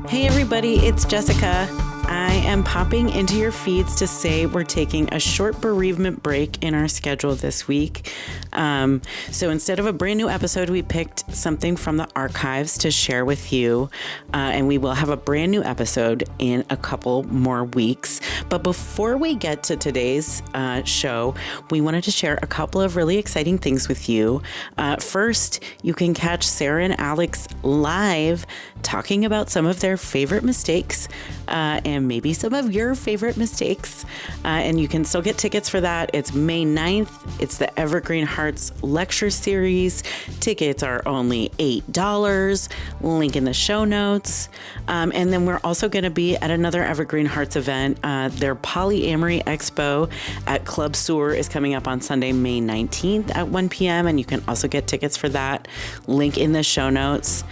Hey everybody, it's Jessica. I am popping into your feeds to say we're taking a short bereavement break in our schedule this week. So instead of a brand new episode, we picked something from the archives to share with you. And we will have a brand new episode in a couple more weeks. But before we get to today's show, we wanted to share a couple of really exciting things with you. First, you can catch Sarah and Alex live talking about some of their favorite mistakes and maybe some of your favorite mistakes. And you can still get tickets for that. It's May 9th. It's the Evergreen Hearts Lecture Series. Tickets are only $8. Link in the show notes. And then we're also going to be at another Evergreen Hearts event. Their Polyamory Expo at Club Sewer is coming up on Sunday, May 19th at 1 p.m. And you can also get tickets for that. Link in the show notes.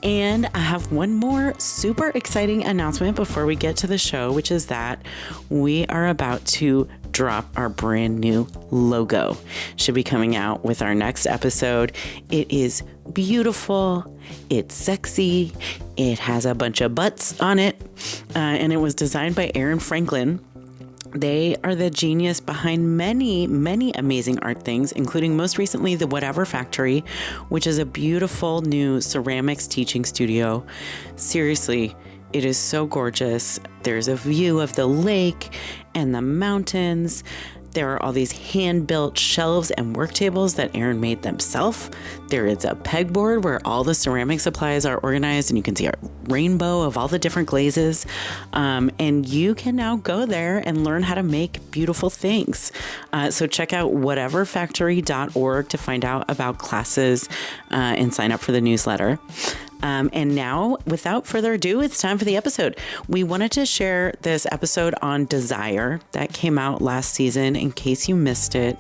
And I have one more super exciting announcement before we get to the show, which is that we are about to drop our brand new logo. Should be coming out with our next episode. It is beautiful. It's sexy. It has a bunch of butts on it. And it was designed by Aaron Franklin. They are the genius behind many, many amazing art things, including most recently the Whatever Factory, which is a beautiful new ceramics teaching studio. Seriously, it is so gorgeous. There's a view of the lake and the mountains. There are all these hand-built shelves and work tables that Aaron made themselves. There is a pegboard where all the ceramic supplies are organized, and you can see a rainbow of all the different glazes. And you can now go there and learn how to make beautiful things. So check out whateverfactory.org to find out about classes and sign up for the newsletter. And now, without further ado, it's time for the episode. We wanted to share this episode on desire that came out last season in case you missed it.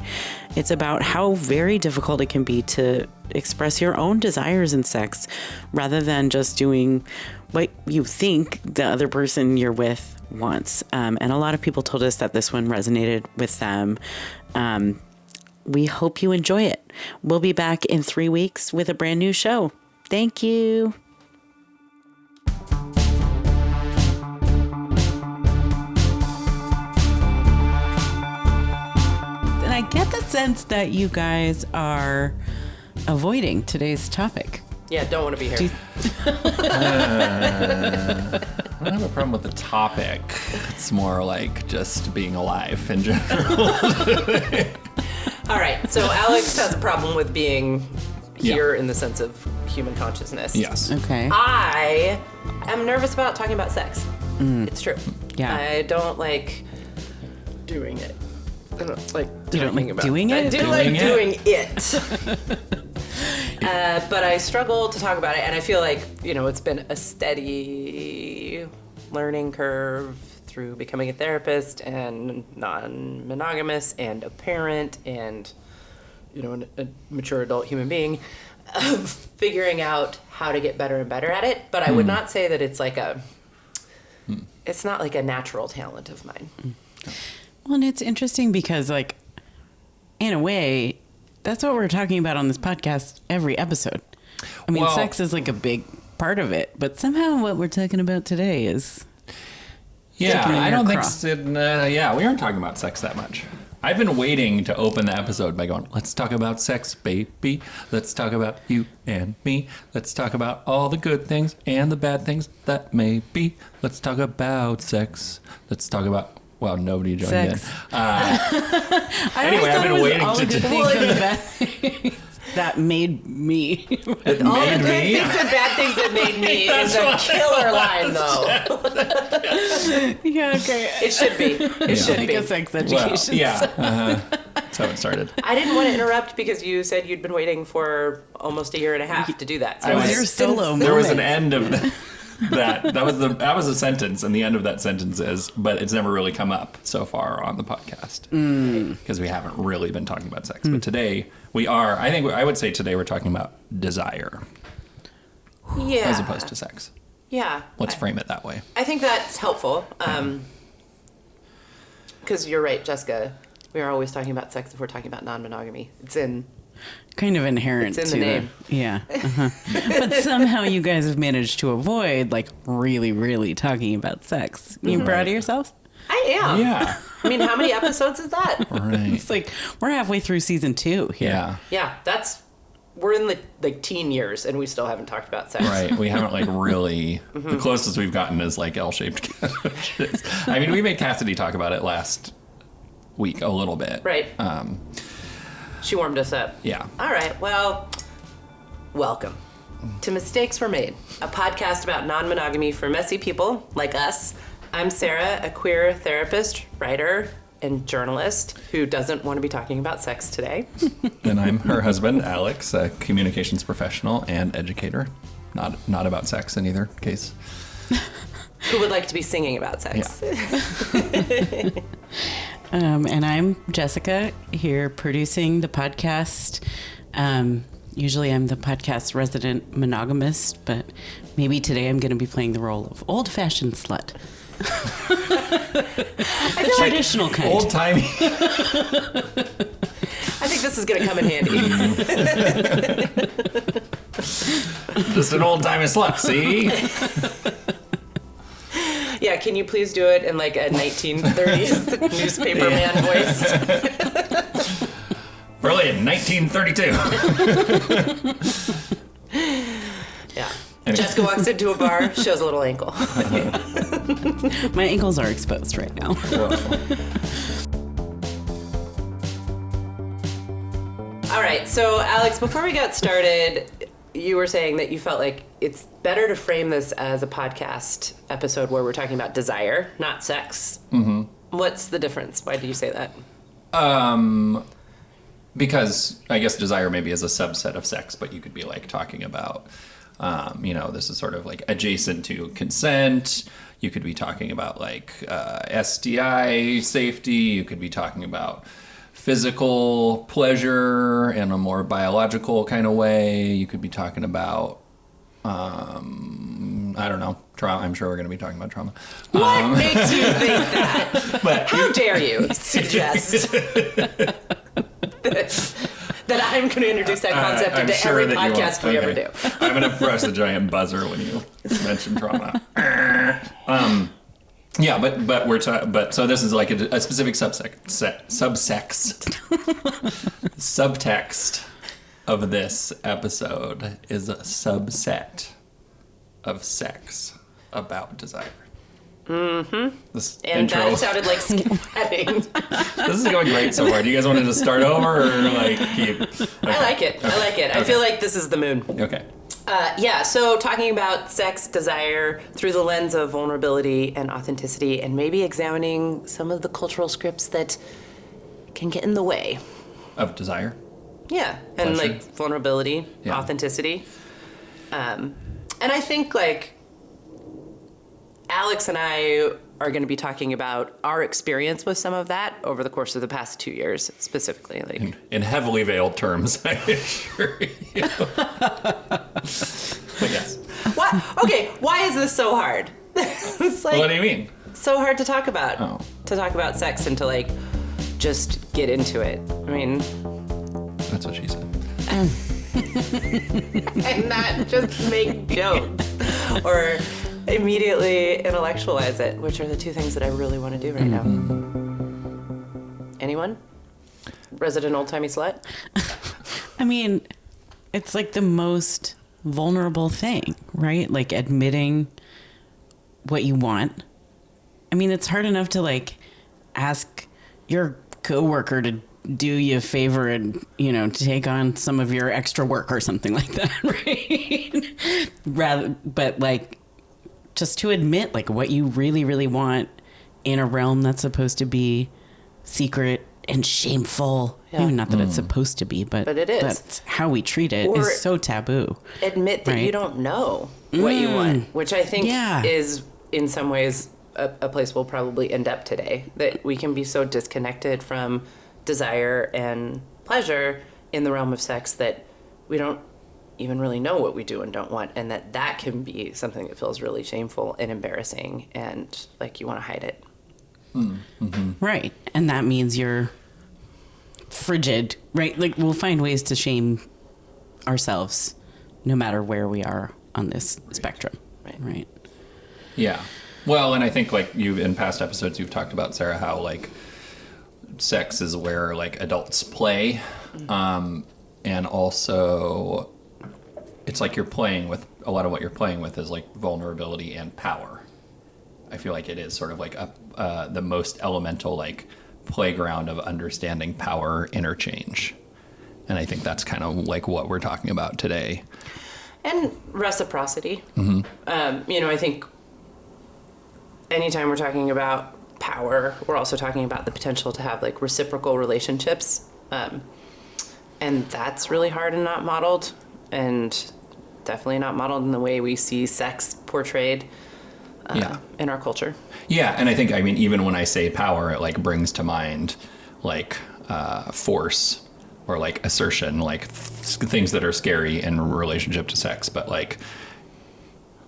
It's about how very difficult it can be to express your own desires in sex rather than just doing what you think the other person you're with wants. And a lot of people told us that this one resonated with them. We hope you enjoy it. We'll be back in 3 weeks with a brand new show. Thank you. And I get the sense that you guys are avoiding today's topic. Yeah, don't want to be here. I don't have a problem with the topic. It's more like just being alive in general. All right, so Alex has a problem with being here in the sense of human consciousness. Yes. Okay. I am nervous about talking about sex. It's true. Yeah. I don't like doing it. I don't like You don't like doing it? I do like doing it. But I struggle to talk about it, and I feel like, it's been a steady learning curve through becoming a therapist and non-monogamous and a parent and a mature adult human being, of figuring out how to get better and better at it. But I would not say that it's like it's not like a natural talent of mine. Well, and it's interesting because, like, in a way, that's what we're talking about on this podcast every episode. I mean, sex is like a big part of it, but somehow what we're talking about today is... Yeah, I don't think... we aren't talking about sex that much. I've been waiting to open the episode by going, let's talk about sex, baby. Let's talk about you and me. Let's talk about all the good things and the bad things that may be. Let's talk about sex. Let's talk about... Well, nobody joined in. Anyway, I've been waiting to... That made me. All the good things and bad things that made me is a killer line, though. Yeah, okay. It should be. It should be. Like a sex education. That's how it started. I didn't want to interrupt because you said you'd been waiting for almost a year and a half to do that. So your solo. There was an end of that. That was a sentence, and the end of that sentence is, but it's never really come up so far on the podcast because we haven't really been talking about sex. But today we are. I would say today we're talking about desire, as opposed to sex. Yeah. Let's frame it that way. I think that's helpful. Because you're right, Jessica. We are always talking about sex if we're talking about non-monogamy. It's in inherent it's to in the name. Yeah. Uh-huh. But somehow you guys have managed to avoid like really, really talking about sex. You proud of yourselves? I am. Yeah. I mean, how many episodes is that? Right. It's like we're halfway through season 2 here. Yeah. Yeah, we're in the like teen years and we still haven't talked about sex. Right. We haven't like really, the closest we've gotten is like L-shaped couches. I mean, we made Cassidy talk about it last week a little bit. Right. She warmed us up. Yeah. All right. Well, welcome to Mistakes Were Made, a podcast about non-monogamy for messy people like us. I'm Sarah, a queer therapist, writer, and journalist who doesn't want to be talking about sex today. And I'm her husband, Alex, a communications professional and educator. Not about sex in either case. Who would like to be singing about sex. Yeah. And I'm Jessica, here producing the podcast. Usually I'm the podcast resident monogamist, but maybe today I'm going to be playing the role of old-fashioned slut. The traditional kind. Old-timey. I think this is going to come in handy. Just an old-timey slut, see? Yeah, can you please do it in like a 1930s newspaper man voice? Brilliant, 1932. Yeah. Anyway. Jessica walks into a bar, shows a little ankle. My ankles are exposed right now. All right, so Alex, before we got started, you were saying that you felt like it's better to frame this as a podcast episode where we're talking about desire, not sex. Mm-hmm. What's the difference? Why do you say that? Because I guess desire maybe is a subset of sex, but you could be like talking about, this is sort of like adjacent to consent. You could be talking about like STI safety. You could be talking about physical pleasure in a more biological kind of way. You could be talking about, I don't know, trauma. I'm sure we're going to be talking about trauma. What makes you think that? But How dare you suggest that I'm going to introduce that concept into sure every that podcast we ever do? I'm going to press the giant buzzer when you mention trauma. Yeah, but so this is like a specific subtext of this episode is a subset of sex about desire. Mm-hmm. This and intro, that sounded like scatting. this is going great so far. Do you guys want to just start over or like keep? Okay. I like it. I like it. I feel like this is the moon. Okay. So talking about sex, desire through the lens of vulnerability and authenticity, and maybe examining some of the cultural scripts that can get in the way. Of desire? Yeah, and Pleasure. like vulnerability, Yeah. authenticity. And I think like Alex and I are going to be talking about our experience with some of that over the course of the past 2 years, specifically. Like In heavily veiled terms, I assure you. But yes. what? Okay, why is this so hard? It's like What do you mean? so hard to talk about. Oh. To talk about sex and to like just get into it. I mean, That's what she said. and not just make jokes or immediately intellectualize it, which are the two things that I really want to do right now. Anyone? Resident old-timey slut? I mean, it's like the most vulnerable thing, right? Like admitting what you want. I mean, it's hard enough to like ask your coworker to do you a favor and, to take on some of your extra work or something like that, right? But like just to admit like what you really, really want in a realm that's supposed to be secret and shameful. Yeah. Even not that it's supposed to be, but it is. That's how we treat it Or is so taboo. Admit that Right. you don't know what you want, which I think Yeah. is in some ways a place we'll probably end up today. That we can be so disconnected from desire and pleasure in the realm of sex that we don't even really know what we do and don't want, and that can be something that feels really shameful and embarrassing and like you want to hide it. Right. And that means you're frigid, right? Like we'll find ways to shame ourselves no matter where we are on this spectrum, right? Yeah. Well, and I think like in past episodes you've talked about, Sarah, how like sex is where like adults play, and also it's like you're playing with a lot of what you're playing with is like vulnerability and power. I feel like it is sort of like the most elemental like playground of understanding power interchange, and I think that's kind of like what we're talking about today. And reciprocity. I think anytime we're talking about power, we're also talking about the potential to have like reciprocal relationships, and that's really hard and not modeled, and definitely not modeled in the way we see sex portrayed in our culture. Yeah, and I think, I mean, even when I say power, it like brings to mind like force or like assertion, like things that are scary in relationship to sex, but like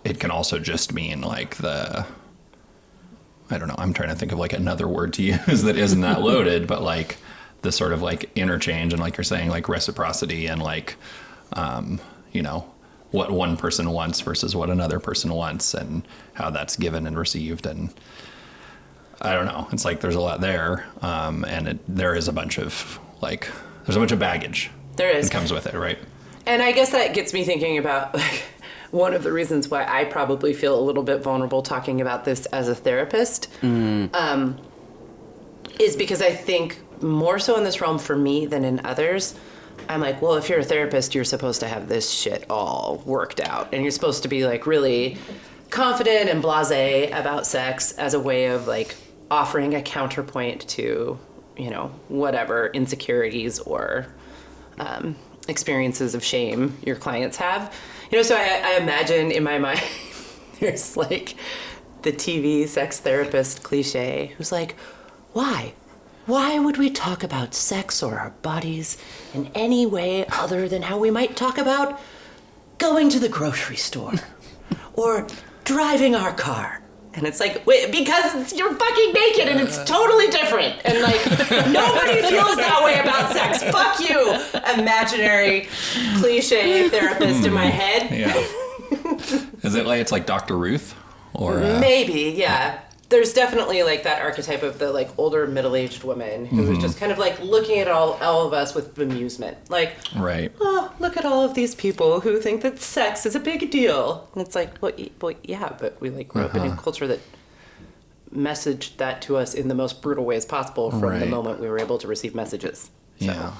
it can also just mean like I don't know, I'm trying to think of like another word to use that isn't that loaded, but like the sort of like interchange and like you're saying, like reciprocity and like, what one person wants versus what another person wants and how that's given and received. And I don't know, it's like there's a lot there. And there is a bunch of like, there's a bunch of baggage. There is. That comes with it, right? And I guess that gets me thinking about like one of the reasons why I probably feel a little bit vulnerable talking about this as a therapist, is because I think more so in this realm for me than in others, I'm like, well, if you're a therapist, you're supposed to have this shit all worked out. And you're supposed to be like really confident and blasé about sex as a way of like offering a counterpoint to, whatever insecurities or experiences of shame your clients have. So I imagine in my mind, there's like the TV sex therapist cliche who's like, why? Why would we talk about sex or our bodies in any way other than how we might talk about going to the grocery store or driving our car? And it's like, wait, because you're fucking naked and it's totally different. And like, nobody feels that way about sex. Fuck you, imaginary cliche therapist in my head. Yeah. Is it like, it's like Dr. Ruth? Or maybe, yeah. There's definitely like that archetype of the like older middle-aged woman who is just kind of like looking at all of us with bemusement. Like, right. Oh, look at all of these people who think that sex is a big deal. And it's like, well yeah, but we like grew up in a culture that messaged that to us in the most brutal ways possible from the moment we were able to receive messages. So. Yeah.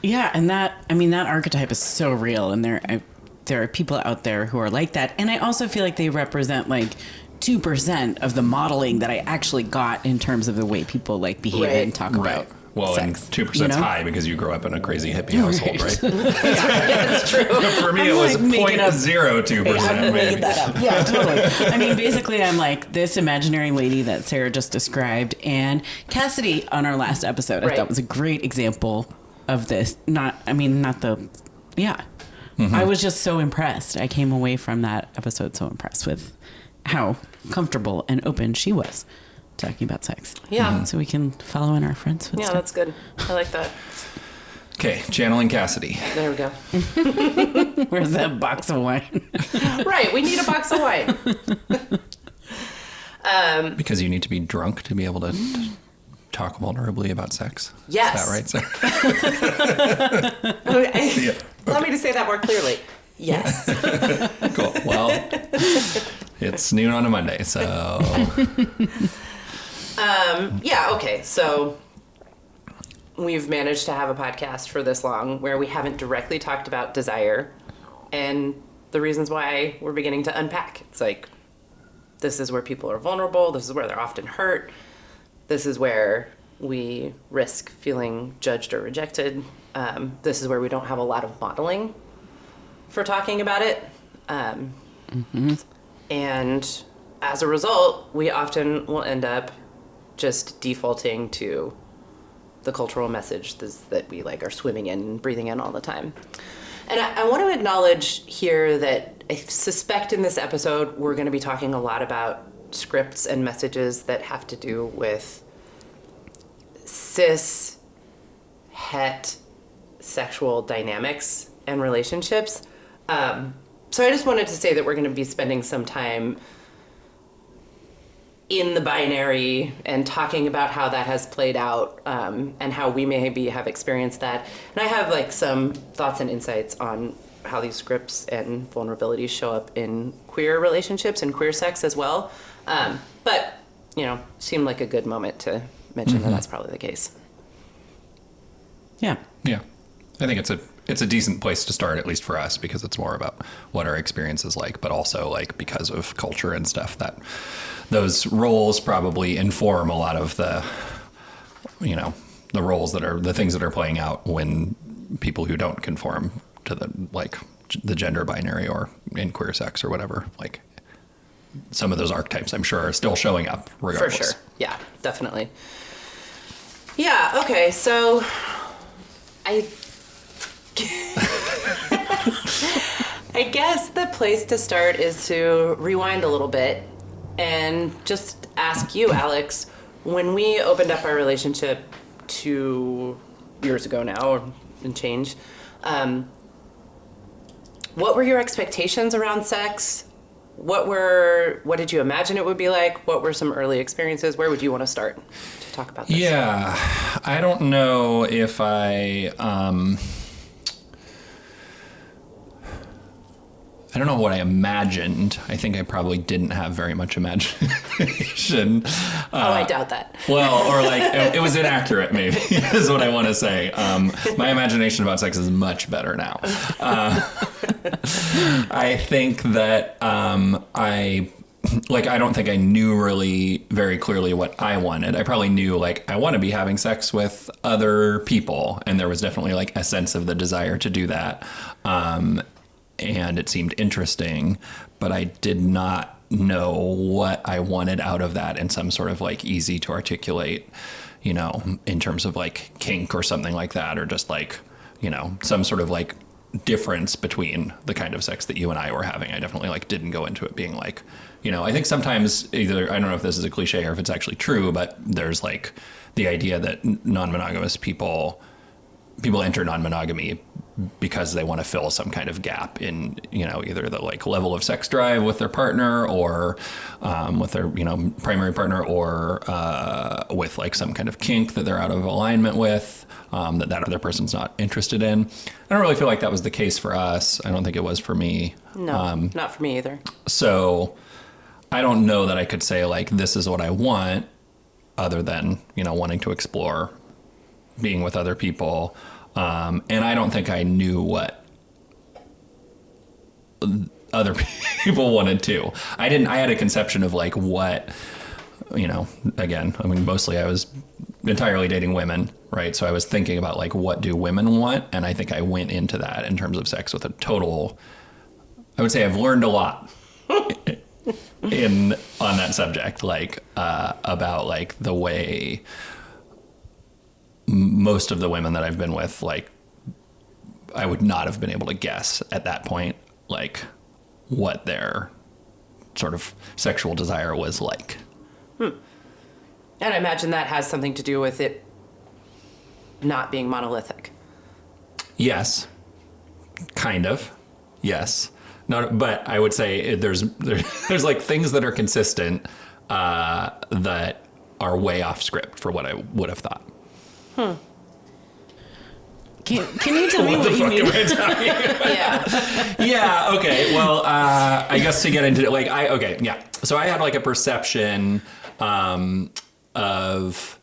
Yeah, and that archetype is so real, and there are people out there who are like that, and I also feel like they represent like 2% of the modeling that I actually got in terms of the way people like behave and talk about well, sex. And 2%'s high because you grow up in a crazy hippie household, right? That's true. For me, it was 0.02%. I'm making that up. Yeah, totally. I mean, basically, I'm like this imaginary lady that Sarah just described, and Cassidy on our last episode. I thought was a great example of this. I was just so impressed. I came away from that episode so impressed with how comfortable and open she was talking about sex. Yeah. So we can follow in our friends' footsteps. Yeah, that's good. I like that. Okay, channeling Cassidy. There we go. Where's that box of wine? Right, we need a box of wine. Because you need to be drunk to be able to talk vulnerably about sex. Yes. Is that right, Sarah? Allow me to say that more clearly. Yes. Cool. Well, it's noon on a Monday, so. Okay. So we've managed to have a podcast for this long where we haven't directly talked about desire and the reasons why we're beginning to unpack. It's like, this is where people are vulnerable. This is where they're often hurt. This is where we risk feeling judged or rejected. This is where we don't have a lot of modeling for talking about it. And as a result, we often will end up just defaulting to the cultural message that we like are swimming in and breathing in all the time. And I want to acknowledge here that I suspect in this episode, we're going to be talking a lot about scripts and messages that have to do with cis het sexual dynamics and relationships. So I just wanted to say that we're going to be spending some time in the binary and talking about how that has played out, and how we maybe have experienced that. And I have like some thoughts and insights on how these scripts and vulnerabilities show up in queer relationships and queer sex as well. But, seemed like a good moment to mention that that's probably the case. Yeah. Yeah. I think it's a decent place to start, at least for us, because it's more about what our experience is like, but also like because of culture and stuff, that those roles probably inform a lot of the roles that are the things that are playing out when people who don't conform to the gender binary or in queer sex or whatever, like some of those archetypes I'm sure are still showing up regardless. For sure. Yeah, definitely. Yeah. Okay. So I guess the place to start is to rewind a little bit and just ask you, Alex, when we opened up our relationship 2 years ago now and change, what were your expectations around sex? What did you imagine it would be like? What were some early experiences? Where would you want to start to talk about this? Yeah, I don't know if I don't know what I imagined. I think I probably didn't have very much imagination. I doubt that. Well, or like it was inaccurate, maybe, is what I want to say. My imagination about sex is much better now. I think that I don't think I knew really very clearly what I wanted. I probably knew I want to be having sex with other people, and there was definitely a sense of the desire to do that. And it seemed interesting, but I did not know what I wanted out of that in some sort of easy to articulate, in terms of kink or something like that, or just some sort of difference between the kind of sex that you and I were having. I definitely didn't go into it being I think sometimes either, I don't know if this is a cliche or if it's actually true, but there's the idea that non-monogamous people enter non-monogamy because they want to fill some kind of gap in, either the level of sex drive with their partner or with their, primary partner, or with some kind of kink that they're out of alignment with, that other person's not interested in. I don't really feel like that was the case for us. I don't think it was for me. No, not for me either. So I don't know that I could say this is what I want, other than, wanting to explore being with other people. And I don't think I knew what other people wanted too. I had a conception of what, again, mostly I was entirely dating women, right? So I was thinking about what do women want? And I think I went into that in terms of sex with a total, I would say I've learned a lot on that subject, about the way most of the women that I've been with, I would not have been able to guess at that point, what their sort of sexual desire was like. And I imagine that has something to do with it not being monolithic. Yes. Kind of. Yes. But I would say there's things that are consistent, that are way off script for what I would have thought. Can you tell me what you mean? Yeah. Yeah. Okay. Well, I guess to get into it, okay. Yeah. So I had a perception, of,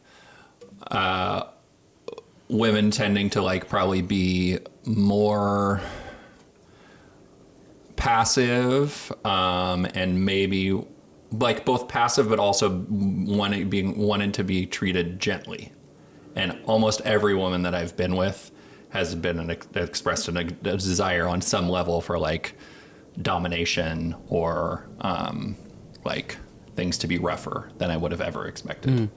women tending to probably be more passive, and maybe both passive, but also wanted to be treated gently. And almost every woman that I've been with has been expressed a desire on some level for domination or things to be rougher than I would have ever expected.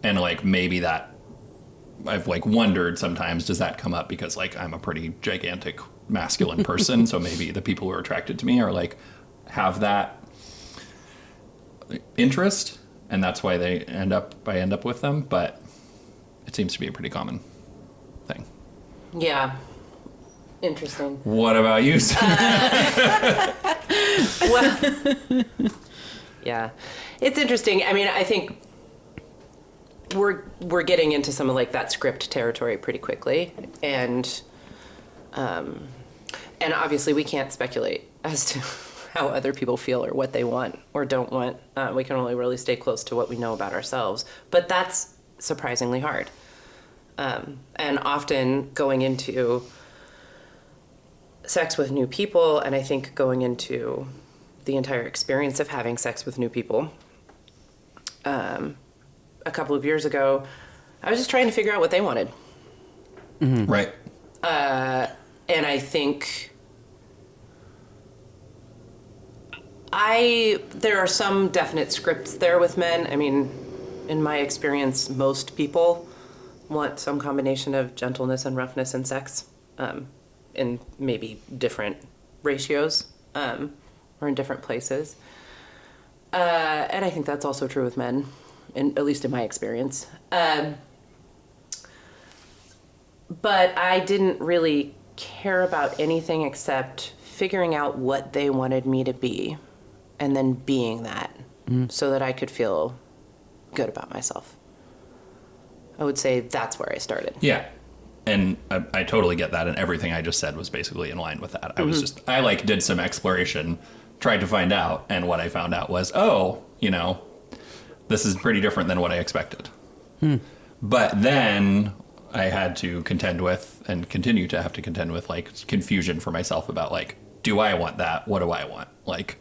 And maybe that I've wondered sometimes, does that come up because I'm a pretty gigantic masculine person, so maybe the people who are attracted to me are have that interest, and that's why I end up with them. But It seems to be a pretty common thing. Yeah. Interesting. What about you? Well, yeah, it's interesting. I mean, I think we're getting into some of like that script territory pretty quickly, and obviously we can't speculate as to how other people feel or what they want or don't want. We can only really stay close to what we know about ourselves, but that's surprisingly hard. And often going into sex with new people, and I think going into the entire experience of having sex with new people, a couple of years ago, I was just trying to figure out what they wanted. Mm-hmm. Right. And I think there are some definite scripts there with men. I mean, in my experience, most people want some combination of gentleness and roughness in sex, in maybe different ratios, or in different places. And I think that's also true with men, at least in my experience. But I didn't really care about anything except figuring out what they wanted me to be and then being that so that I could feel good about myself. I would say that's where I started. Yeah. And I totally get that. And everything I just said was basically in line with that. I did some exploration, tried to find out. And what I found out was, this is pretty different than what I expected. But then I had to contend with and continue to have to contend with like confusion for myself about like, do I want that? What do I want? Like,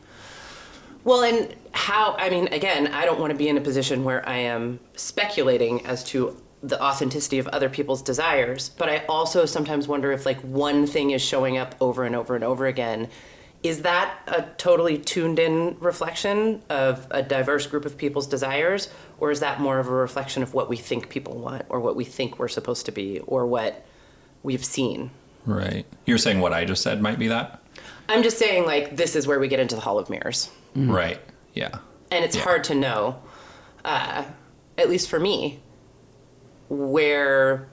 well, and how, I mean, again, I don't want to be in a position where I am speculating as to the authenticity of other people's desires, but I also sometimes wonder if like one thing is showing up over and over and over again. Is that a totally tuned in reflection of a diverse group of people's desires, or is that more of a reflection of what we think people want or what we think we're supposed to be or what we've seen? Right. You're saying what I just said might be that? I'm just saying like this is where we get into the Hall of Mirrors. Right. Yeah. And it's hard to know, at least for me, where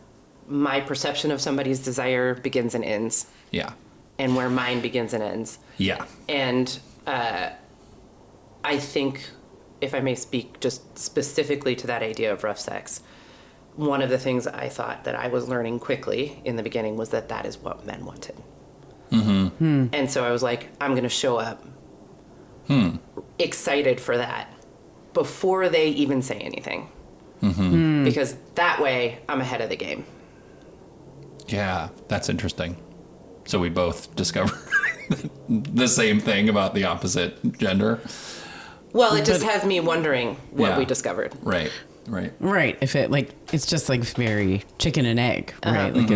my perception of somebody's desire begins and ends. Yeah. And where mine begins and ends. Yeah. And I think, if I may speak just specifically to that idea of rough sex, one of the things I thought that I was learning quickly in the beginning was that is what men wanted. Mm-hmm. And so I was like, I'm going to show up excited for that before they even say anything. Mm-hmm. Because that way I'm ahead of the game. Yeah, that's interesting. So we both discovered the same thing about the opposite gender. Well, it just has me wondering what we discovered. Right. If it's just like very chicken and egg, right? Like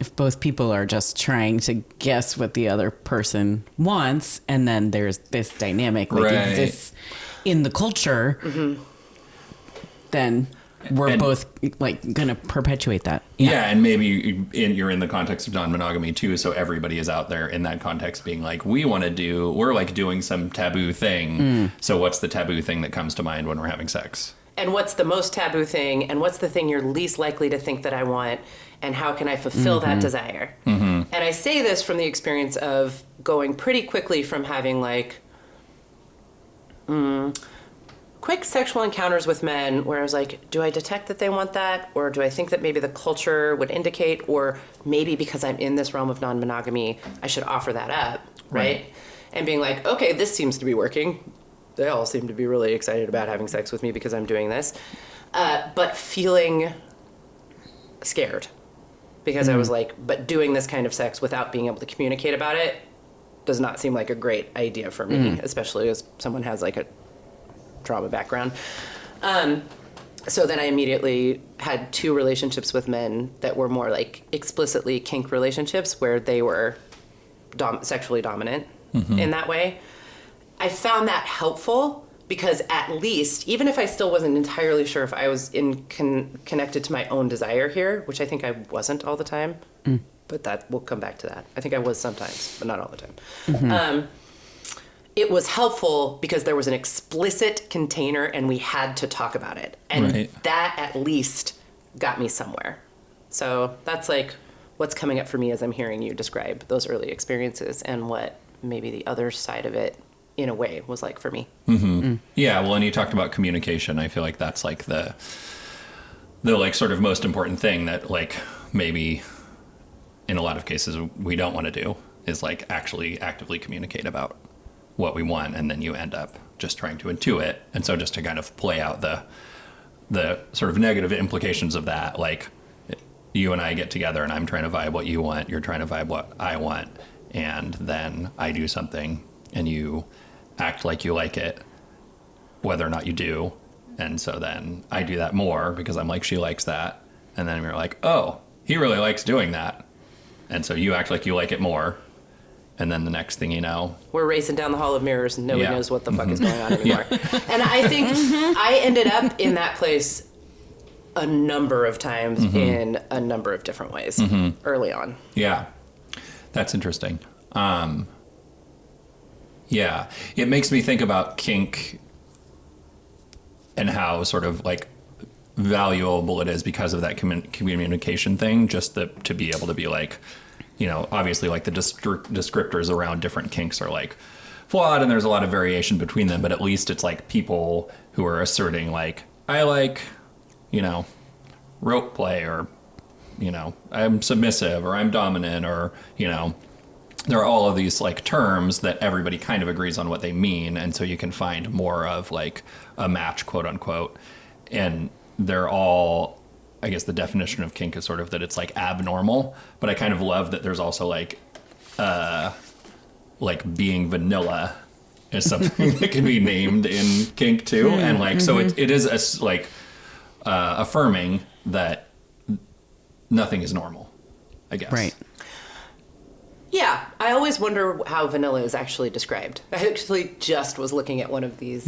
if both people are just trying to guess what the other person wants, and then there's this dynamic exists in the culture, then we're both like gonna perpetuate that. Yeah, and maybe you're in the context of non-monogamy too, so everybody is out there in that context being like, we're like doing some taboo thing. So what's the taboo thing that comes to mind when we're having sex? And what's the most taboo thing, and what's the thing you're least likely to think that I want, and how can I fulfill that desire? And I say this from the experience of going pretty quickly from having like quick sexual encounters with men where I was like, do I detect that they want that? Or do I think that maybe the culture would indicate, or maybe because I'm in this realm of non-monogamy, I should offer that up, right? And being like, okay, this seems to be working. They all seem to be really excited about having sex with me because I'm doing this. But feeling scared because I was like, but doing this kind of sex without being able to communicate about it does not seem like a great idea for me, especially as someone has like a trauma background. So then I immediately had 2 relationships with men that were more like explicitly kink relationships where they were sexually dominant in that way. I found that helpful because at least, even if I still wasn't entirely sure if I was connected to my own desire here, which I think I wasn't all the time, but we'll come back to that. I think I was sometimes, but not all the time. It was helpful because there was an explicit container and we had to talk about it. And that at least got me somewhere. So that's like what's coming up for me as I'm hearing you describe those early experiences and what maybe the other side of it in a way was like for me. Yeah, well, and you talked about communication. I feel like that's like the like sort of most important thing that like maybe in a lot of cases we don't want to do is like actually actively communicate about what we want, and then you end up just trying to intuit. And so just to kind of play out the sort of negative implications of that, like you and I get together and I'm trying to vibe what you want, you're trying to vibe what I want, and then I do something and you act like you like it, whether or not you do. And so then I do that more because I'm like, she likes that. And then you're like, oh, he really likes doing that. And so you act like you like it more. And then the next thing you know, we're racing down the hall of mirrors and nobody knows what the fuck is going on anymore. Yeah. And I think I ended up in that place a number of times in a number of different ways early on. Yeah, that's interesting. Yeah, it makes me think about kink and how sort of like valuable it is because of that communication thing, just to be able to be like, you know, obviously like the descriptors around different kinks are like flawed and there's a lot of variation between them, but at least it's like people who are asserting like, I like, you know, rope play, or, you know, I'm submissive, or I'm dominant, or, you know, there are all of these like terms that everybody kind of agrees on what they mean. And so you can find more of like a match, quote unquote. And they're all, I guess the definition of kink is sort of that it's like abnormal, but I kind of love that there's also like being vanilla is something that can be named in kink too. And like, so it is like affirming that nothing is normal, I guess. Right. Yeah, I always wonder how vanilla is actually described. I actually just was looking at one of these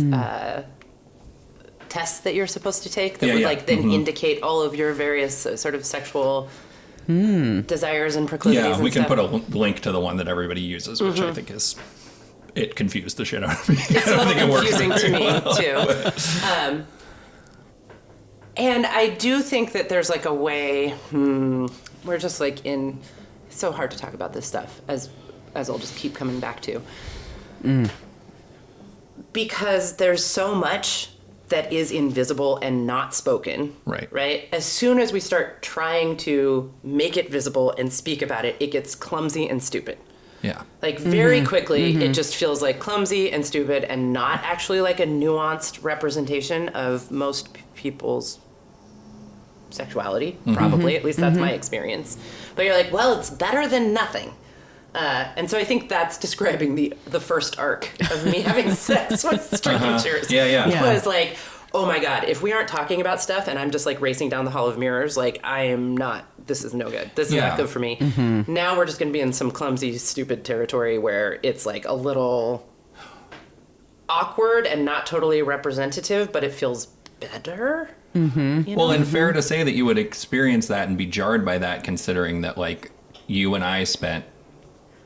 tests that you're supposed to take that would like then indicate all of your various sort of sexual desires and proclivities. Yeah, and we can stuff. put a link to the one that everybody uses, which I think it confused the shit out of me. It's a little confusing to me too. And I do think that there's like a way we're just like in. It's so hard to talk about this stuff as I'll just keep coming back to. Because there's so much that is invisible and not spoken. Right. Right? As soon as we start trying to make it visible and speak about it, it gets clumsy and stupid. Yeah. Like very quickly, it just feels like clumsy and stupid and not actually like a nuanced representation of most people's sexuality, probably. At least that's my experience. But you're like, well, it's better than nothing. And so I think that's describing the first arc of me having sex with strangers. Yeah. Was like, oh my God, if we aren't talking about stuff and I'm just like racing down the hall of mirrors, like this is no good. This is not good for me. Now we're just going to be in some clumsy, stupid territory where it's like a little awkward and not totally representative, but it feels better. You know? Well, and fair to say that you would experience that and be jarred by that, considering that like you and I spent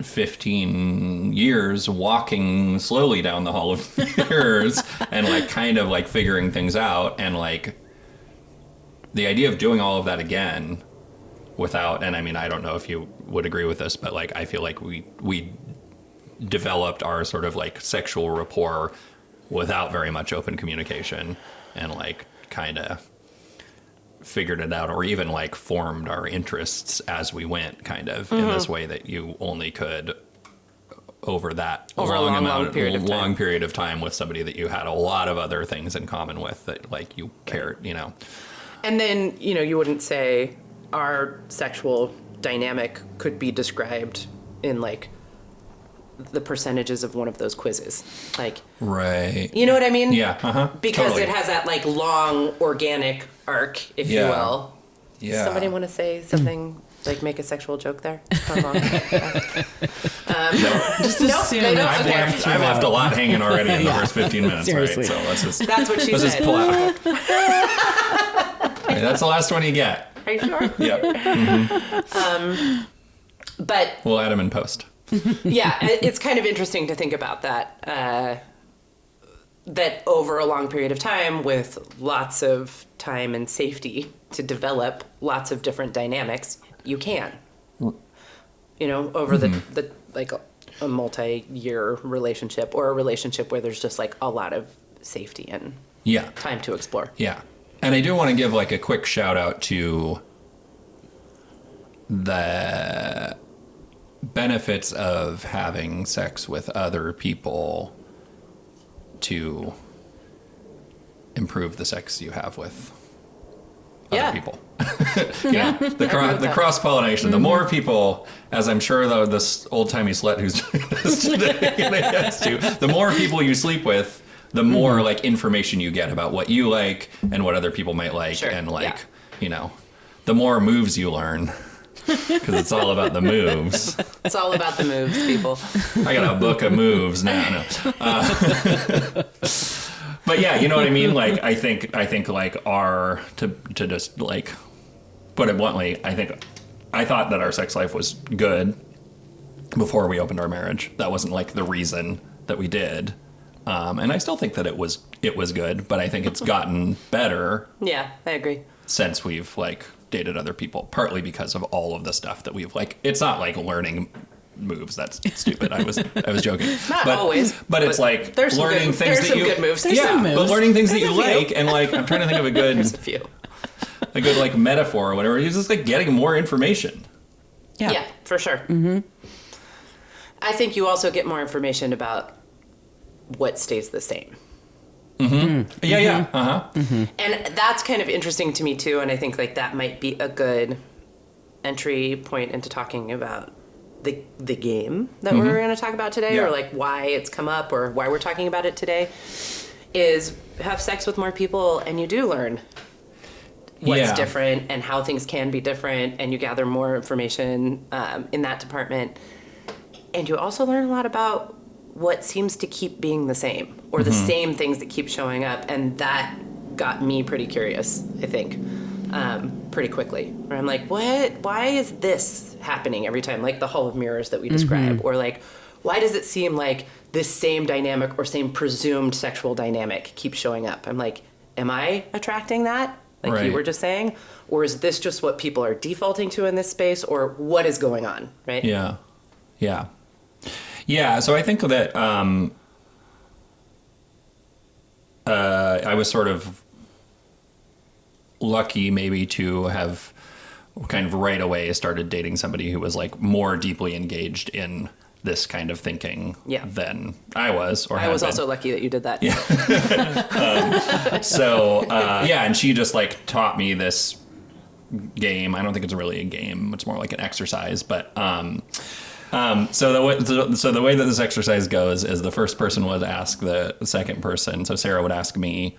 15 years walking slowly down the hall of mirrors and like kind of like figuring things out, and like the idea of doing all of that again without, and I mean, I don't know if you would agree with this, but like I feel like we developed our sort of like sexual rapport without very much open communication, and like kind of figured it out, or even like formed our interests as we went, kind of in this way that you only could over that Over a long period of time with somebody that you had a lot of other things in common with, that like you cared, you know. And then, you know, you wouldn't say our sexual dynamic could be described in like the percentages of one of those quizzes. Like, right. You know what I mean? Yeah. Because totally. it has that like long organic arc, if you will. Yeah. Somebody want to say something, like make a sexual joke there? How long? Just assume I've left a lot hanging already in the first 15 minutes, Seriously. right? So let's just That's what she said. pull out. Okay, that's the last one you get. Are you sure? Yep. But We'll add them in post. yeah, it's kind of interesting to think about that. that over a long period of time, with lots of time and safety to develop lots of different dynamics, you can. You know, over the like a multi-year relationship, or a relationship where there's just like a lot of safety and time to explore. Yeah. And I do want to give like a quick shout out to the benefits of having sex with other people to improve the sex you have with other people. You know, the cross-pollination. The more people, as I'm sure though this old-timey slut who's doing this today gets to, the more people you sleep with, the more like information you get about what you like and what other people might like, and like, you know, the more moves you learn. Because it's all about the moves. It's all about the moves, people. I got a book of moves now. But yeah, you know what I mean? Like, I think like to just like put it bluntly, I thought that our sex life was good before we opened our marriage. That wasn't like the reason that we did. And I still think that it was good, but I think it's gotten better. Yeah, I agree. Since we've like dated other people, partly because of all of the stuff that we've like. It's not like learning moves. That's stupid. I was joking. Not always. But it's like there's learning things that you. Good moves. But learning things that you like, and like I'm trying to think of a good. There's a few. A good like metaphor or whatever. It's just like getting more information. Yeah, for sure. Mm-hmm. I think you also get more information about what stays the same. Mm-hmm. Yeah. Uh-huh. Mm-hmm. And that's kind of interesting to me too. And I think like that might be a good entry point into talking about the game that we're going to talk about today, or like why it's come up, or why we're talking about it today. Is have sex with more people, and you do learn what's different and how things can be different, and you gather more information in that department. And you also learn a lot about what seems to keep being the same, or the same things that keep showing up. And that got me pretty curious, I think, pretty quickly. Where I'm like, why is this happening every time? Like the Hall of Mirrors that we describe, or like, why does it seem like this same dynamic or same presumed sexual dynamic keeps showing up? I'm like, am I attracting that? Like you were just saying? Or is this just what people are defaulting to in this space? Or what is going on, right? Yeah. So I think that I was sort of lucky maybe to have kind of right away started dating somebody who was like more deeply engaged in this kind of thinking than I was. Or I was also lucky that you did that. Yeah. And she just like taught me this game. I don't think it's really a game. It's more like an exercise. But so the way that this exercise goes is the first person would ask the second person. So Sarah would ask me,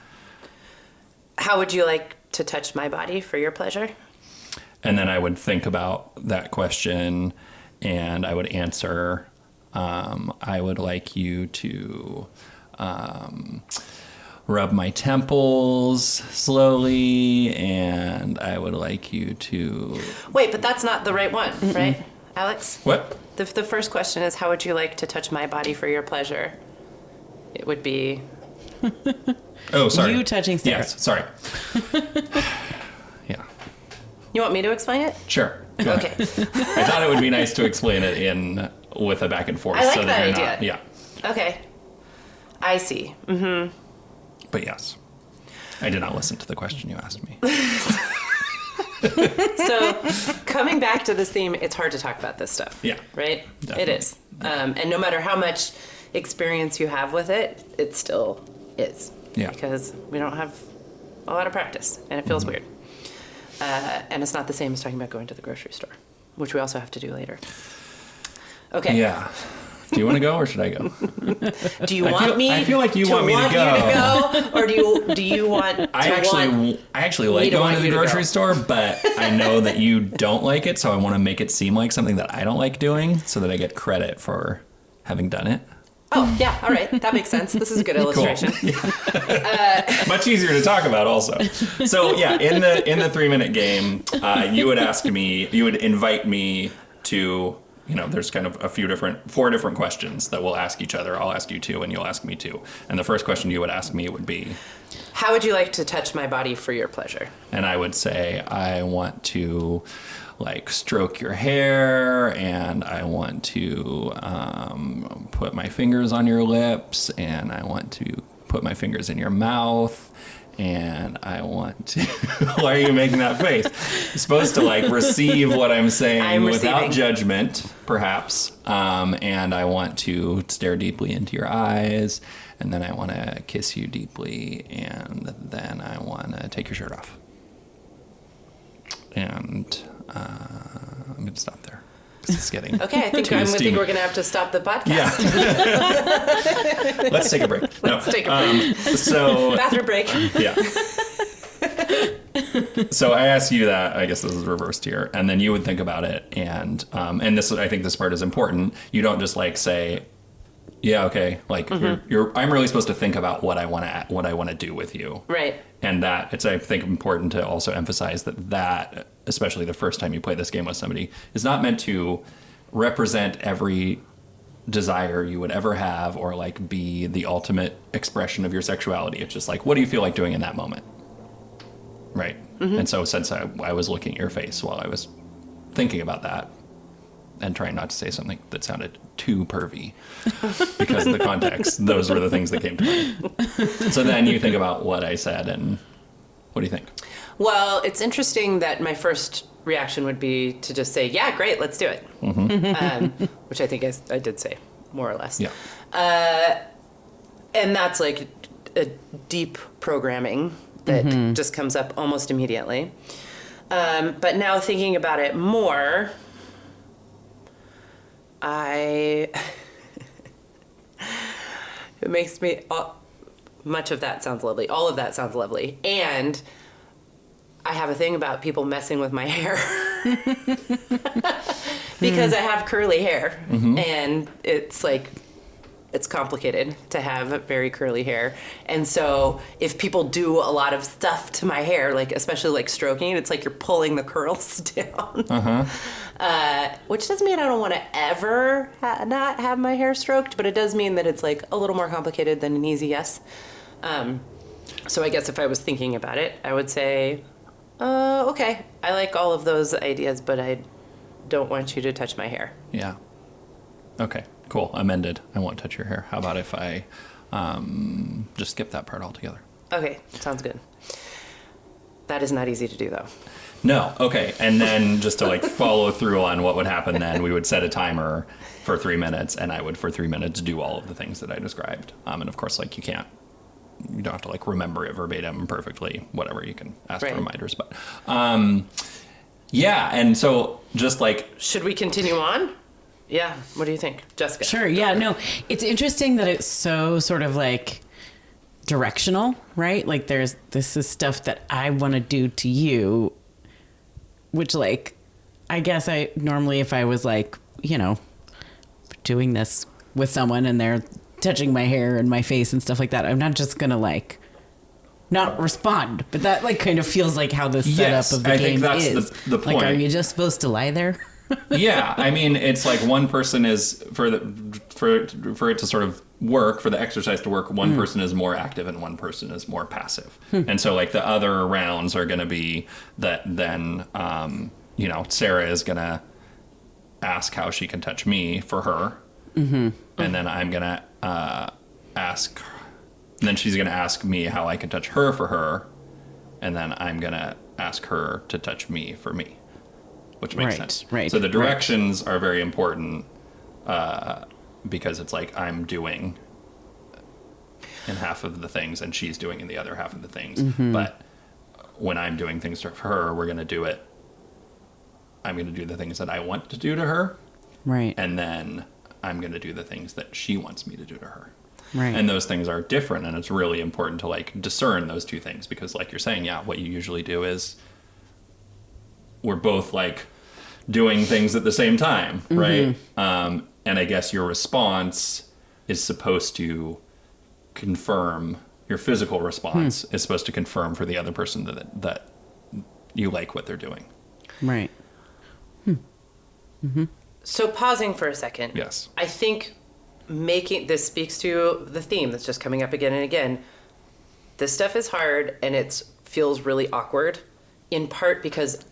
how would you like to touch my body for your pleasure? And then I would think about that question and I would answer, I would like you to rub my temples slowly, and I would like you to... Wait, but that's not the right one, right, Alex? What? The first question is, how would you like to touch my body for your pleasure? It would be... Oh, sorry. You touching Sarah. Yes, sorry. Yeah. You want me to explain it? Sure. Okay. I thought it would be nice to explain it with a back and forth. I like so that you're idea. Not, Okay. I see. Mm-hmm. But yes. I did not listen to the question you asked me. So, coming back to this theme, it's hard to talk about this stuff. Yeah. Right? Definitely. It is. And no matter how much experience you have with it, it still is. Yeah. Because we don't have a lot of practice, and it feels weird. And it's not the same as talking about going to the grocery store, which we also have to do later. Okay. Yeah. Do you want to go or should I go? Do you want me? I feel like you want me to go. Or do you want? I actually like going to the grocery store, but I know that you don't like it, so I want to make it seem like something that I don't like doing, so that I get credit for having done it. Oh yeah, all right, that makes sense. This is a good illustration. Cool. Much easier to talk about, also. So yeah, in the 3-minute game, you would invite me to there's kind of 4 different questions that we'll ask each other. I'll ask you 2 and you'll ask me 2. And the first question you would ask me would be, how would you like to touch my body for your pleasure? And I would say, I want to stroke your hair, and I want to put my fingers on your lips, and I want to put my fingers in your mouth, and I want to... Why are you making that face? You're supposed to receive what I'm saying without judgment, perhaps. And I want to stare deeply into your eyes, and then I want to kiss you deeply, and then I want to take your shirt off. And I'm going to stop there. It's getting okay. I think we're going to have to stop the podcast. Yeah. Let's take a break. Let's take a break. So bathroom break. Yeah. So I ask you that. I guess this is reversed here, and then you would think about it, and this, I think this part is important. You don't just say, yeah, okay. I'm really supposed to think about what I want to do with you. Right. And that it's, I think, important to also emphasize that, especially the first time you play this game with somebody, is not meant to represent every desire you would ever have or be the ultimate expression of your sexuality. It's just what do you feel like doing in that moment? Right. Mm-hmm. And so since I was looking at your face while I was thinking about that, and trying not to say something that sounded too pervy because of the context, those were the things that came to mind. So then you think about what I said, and what do you think? Well, it's interesting that my first reaction would be to just say, yeah, great, let's do it. Mm-hmm. Which I think I did say, more or less. Yeah. And that's a deep programming that just comes up almost immediately. But now thinking about it more... it makes me, much of that sounds lovely. All of that sounds lovely. And I have a thing about people messing with my hair because I have curly hair, and it's it's complicated to have very curly hair. And so if people do a lot of stuff to my hair, especially stroking, it's you're pulling the curls down. Which doesn't mean I don't want to ever not have my hair stroked, but it does mean that it's a little more complicated than an easy yes. So I guess if I was thinking about it, I would say, okay, I like all of those ideas, but I don't want you to touch my hair. Yeah. Okay, cool. Amended. I won't touch your hair. How about if I just skip that part altogether? Okay, sounds good. That is not easy to do, though. No. Okay. And then just to follow through on what would happen then, we would set a timer for 3 minutes, and I would for 3 minutes do all of the things that I described. And of course, you don't have to remember it verbatim perfectly, whatever. You can ask for reminders, but yeah. And so just should we continue on? Yeah. What do you think, Jessica? Sure. Yeah. No, it's interesting that it's so sort of directional, right? This is stuff that I want to do to you, which I guess I normally, if I was doing this with someone and they're touching my hair and my face and stuff like that, I'm not just gonna not respond, but that kind of feels how the setup of the game is. Think that's the point. Are you just supposed to lie there? Yeah, I mean, it's one person is for it to sort of work, for the exercise to work. One person is more active and one person is more passive, and so the other rounds are going to be that. Then Sarah is going to ask how she can touch me for her, and then I'm going to ask. And then she's going to ask me how I can touch her for her, and then I'm going to ask her to touch me for me. Which makes sense. Right. So the directions are very important because it's I'm doing in half of the things and she's doing in the other half of the things. But when I'm doing things for her, we're going to do it. I'm going to do the things that I want to do to her. Right. And then I'm going to do the things that she wants me to do to her. Right. And those things are different. And it's really important to discern those two things because you're saying, what you usually do is we're both doing things at the same time, right? And I guess your response is supposed to confirm, your physical response is supposed to confirm for the other person that you like what they're doing. Right. So pausing for a second. Yes. I think this speaks to the theme that's just coming up again and again. This stuff is hard and it feels really awkward, in part because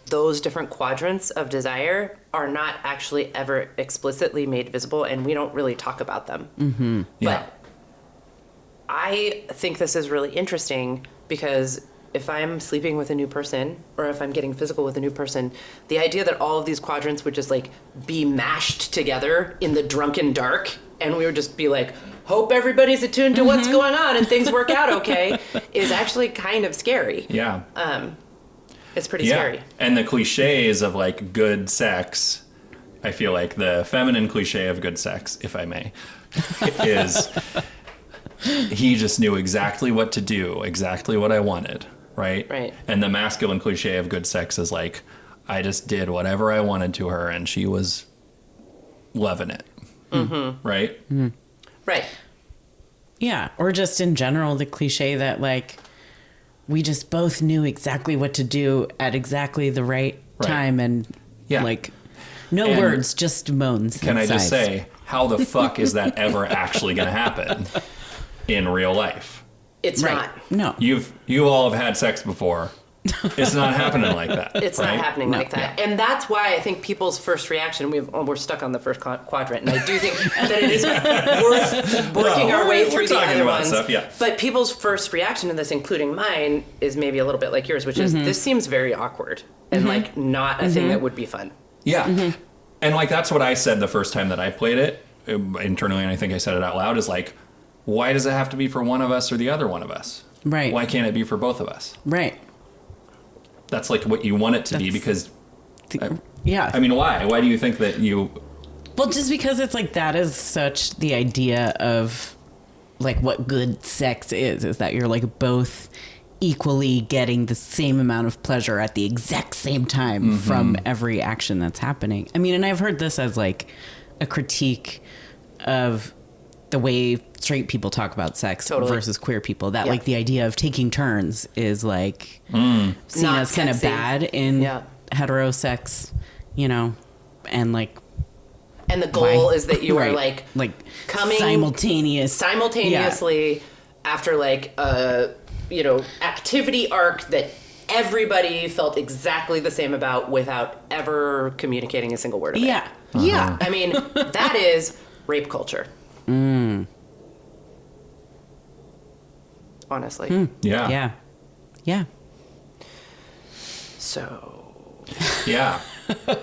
those different quadrants of desire are not actually ever explicitly made visible, and we don't really talk about them. Mm-hmm. Yeah. But I think this is really interesting because if I'm sleeping with a new person or if I'm getting physical with a new person, the idea that all of these quadrants would just like be mashed together in the drunken dark and we would just be like, hope everybody's attuned to what's going on and things work out okay, is actually kind of scary. Yeah. It's pretty scary. And the cliches of like good sex, I feel like the feminine cliche of good sex, if I may, is he just knew exactly what to do, exactly what I wanted, right? Right. And the masculine cliche of good sex is like, I just did whatever I wanted to her and she was loving it. Mm-hmm. Right? Mm-hmm. Right. Yeah. Or just in general, the cliche that like we just both knew exactly what to do at exactly the right time and like no And words, just moans. Can I just say, how the fuck is that ever actually going to happen in real life? It's not. No. You all have had sex before. It's not happening like that. It's not happening like that. And that's why I think people's first reaction, we're stuck on the first quadrant, and I do think that it is worth working our way through the other ones. But people's first reaction to this, including mine, is maybe a little bit like yours, which is, this seems very awkward and like not a thing that would be fun. Yeah. And like that's what I said the first time that I played it internally, and I think I said it out loud, is like, why does it have to be for one of us or the other one of us? Right. Why can't it be for both of us? Right. That's like what you want it to be because... yeah. I mean, why? Why do you think that you... Well, just because it's like that is such the idea of like what good sex is that you're like both equally getting the same amount of pleasure at the exact same time from every action that's happening. I mean, and I've heard this as like a critique of the way straight people talk about sex versus queer people, that like the idea of taking turns is like seen Not as kind of sexy. bad in hetero sex, you know, and like, and the goal is that you are like coming simultaneously after like a, you know, activity arc that everybody felt exactly the same about without ever communicating a single word of it. Yeah. I mean, that is rape culture. Honestly. Yeah. So. Yeah.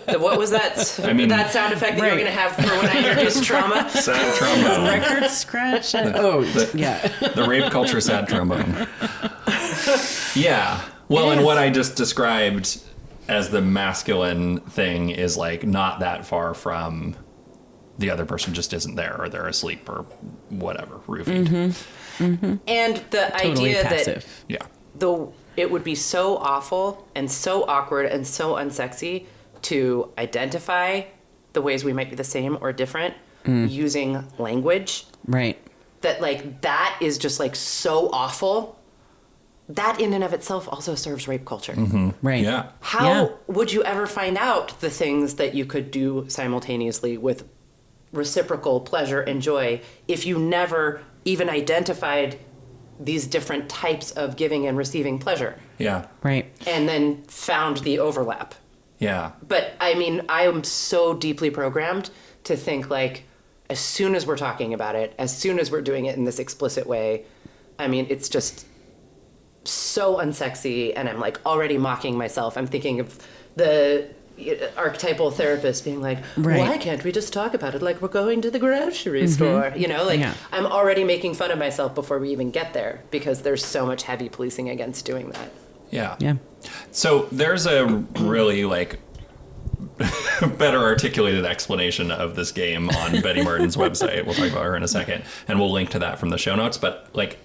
What was that? I mean, that sound effect that you were going to have for when I introduced trauma? Sad trombone. Record scratch. The rape culture sad trombone. Yeah. Well, and what I just described as the masculine thing is like not that far from the other person just isn't there, or they're asleep, or whatever, roofied. And the Totally idea passive. that it would be so awful and so awkward and so unsexy to identify the ways we might be the same or different using language. Right. That like that is just like so awful. That in and of itself also serves rape culture. Right. Yeah. How would you ever find out the things that you could do simultaneously with reciprocal pleasure and joy if you never even identified these different types of giving and receiving pleasure? Yeah. Right. And then found the overlap. Yeah. But I mean, I am so deeply programmed to think like, as soon as we're talking about it, as soon as we're doing it in this explicit way, I mean, it's just so unsexy, and I'm like already mocking myself. I'm thinking of the archetypal therapist being like, why can't we just talk about it like we're going to the grocery store? You know, like I'm already making fun of myself before we even get there because there's so much heavy policing against doing that. Yeah. So there's a really like better articulated explanation of this game on Betty Martin's website. We'll talk about her in a second, and we'll link to that from the show notes. But like,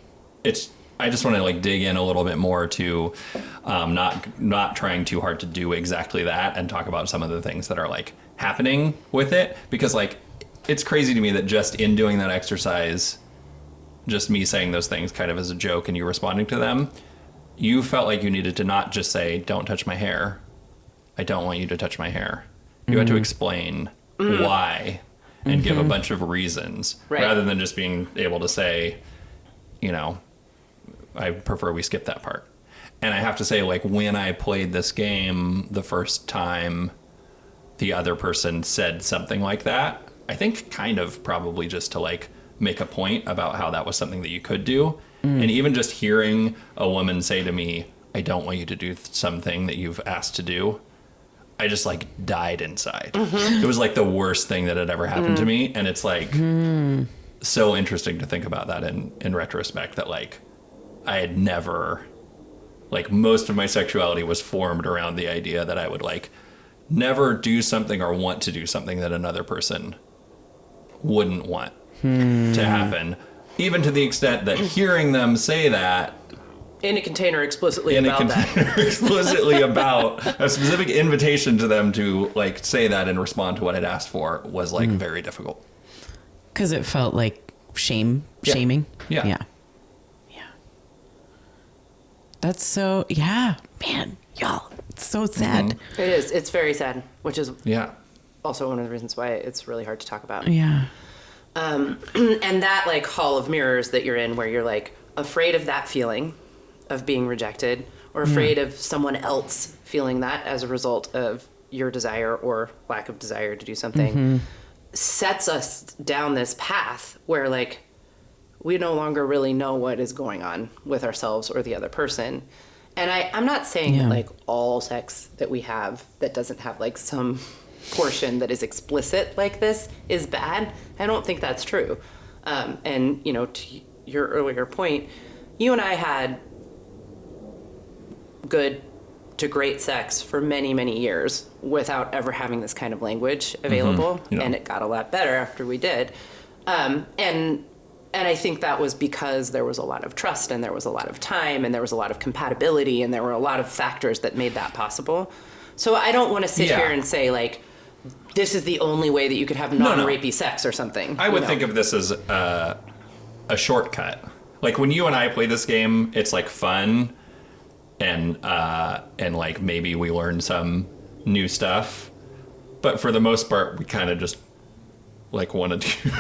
I just want to like dig in a little bit more to not trying too hard to do exactly that, and talk about some of the things that are like happening with it, because like it's crazy to me that just in doing that exercise, just me saying those things kind of as a joke and you responding to them, you felt like you needed to not just say, don't touch my hair. I don't want you to touch my hair. You had to explain why and give a bunch of reasons rather than just being able to say, you know, I prefer we skip that part. And I have to say, like, when I played this game the first time the other person said something like that, I think kind of probably just to, like, make a point about how that was something that you could do. And even just hearing a woman say to me, I don't want you to do something that you've asked to do, I just, like, died inside. It was, like, the worst thing that had ever happened to me. And it's, like, so interesting to think about that in retrospect, that, like, I had never... Like, most of my sexuality was formed around the idea that I would, like, never do something or want to do something that another person wouldn't want to happen. Even to the extent that hearing them say that... In a container explicitly about a specific invitation to them to, like, say that and respond to what I'd asked for was, like, very difficult. Because it felt like shaming. Yeah. That's so, man, y'all, it's so sad. It is. It's very sad, which is also one of the reasons why it's really hard to talk about. Yeah. And that, like, hall of mirrors that you're in, where you're, like, afraid of that feeling of being rejected, or afraid of someone else feeling that as a result of your desire or lack of desire to do something, sets us down this path where, like, we no longer really know what is going on with ourselves or the other person. And I'm not saying that, like, all sex that we have that doesn't have, like, some portion that is explicit like this is bad. I don't think that's true. And, you know, to your earlier point, you and I had good to great sex for many, many years without ever having this kind of language available. And it got a lot better after we did. And I think that was because there was a lot of trust, and there was a lot of time, and there was a lot of compatibility, and there were a lot of factors that made that possible. So I don't want to sit here and say, like, this is the only way that you could have non-rapey sex or something. I would think of this as a shortcut. Like, when you and I play this game, it's, like, fun, and like, maybe we learn some new stuff. But for the most part, we kind of just, like, want to do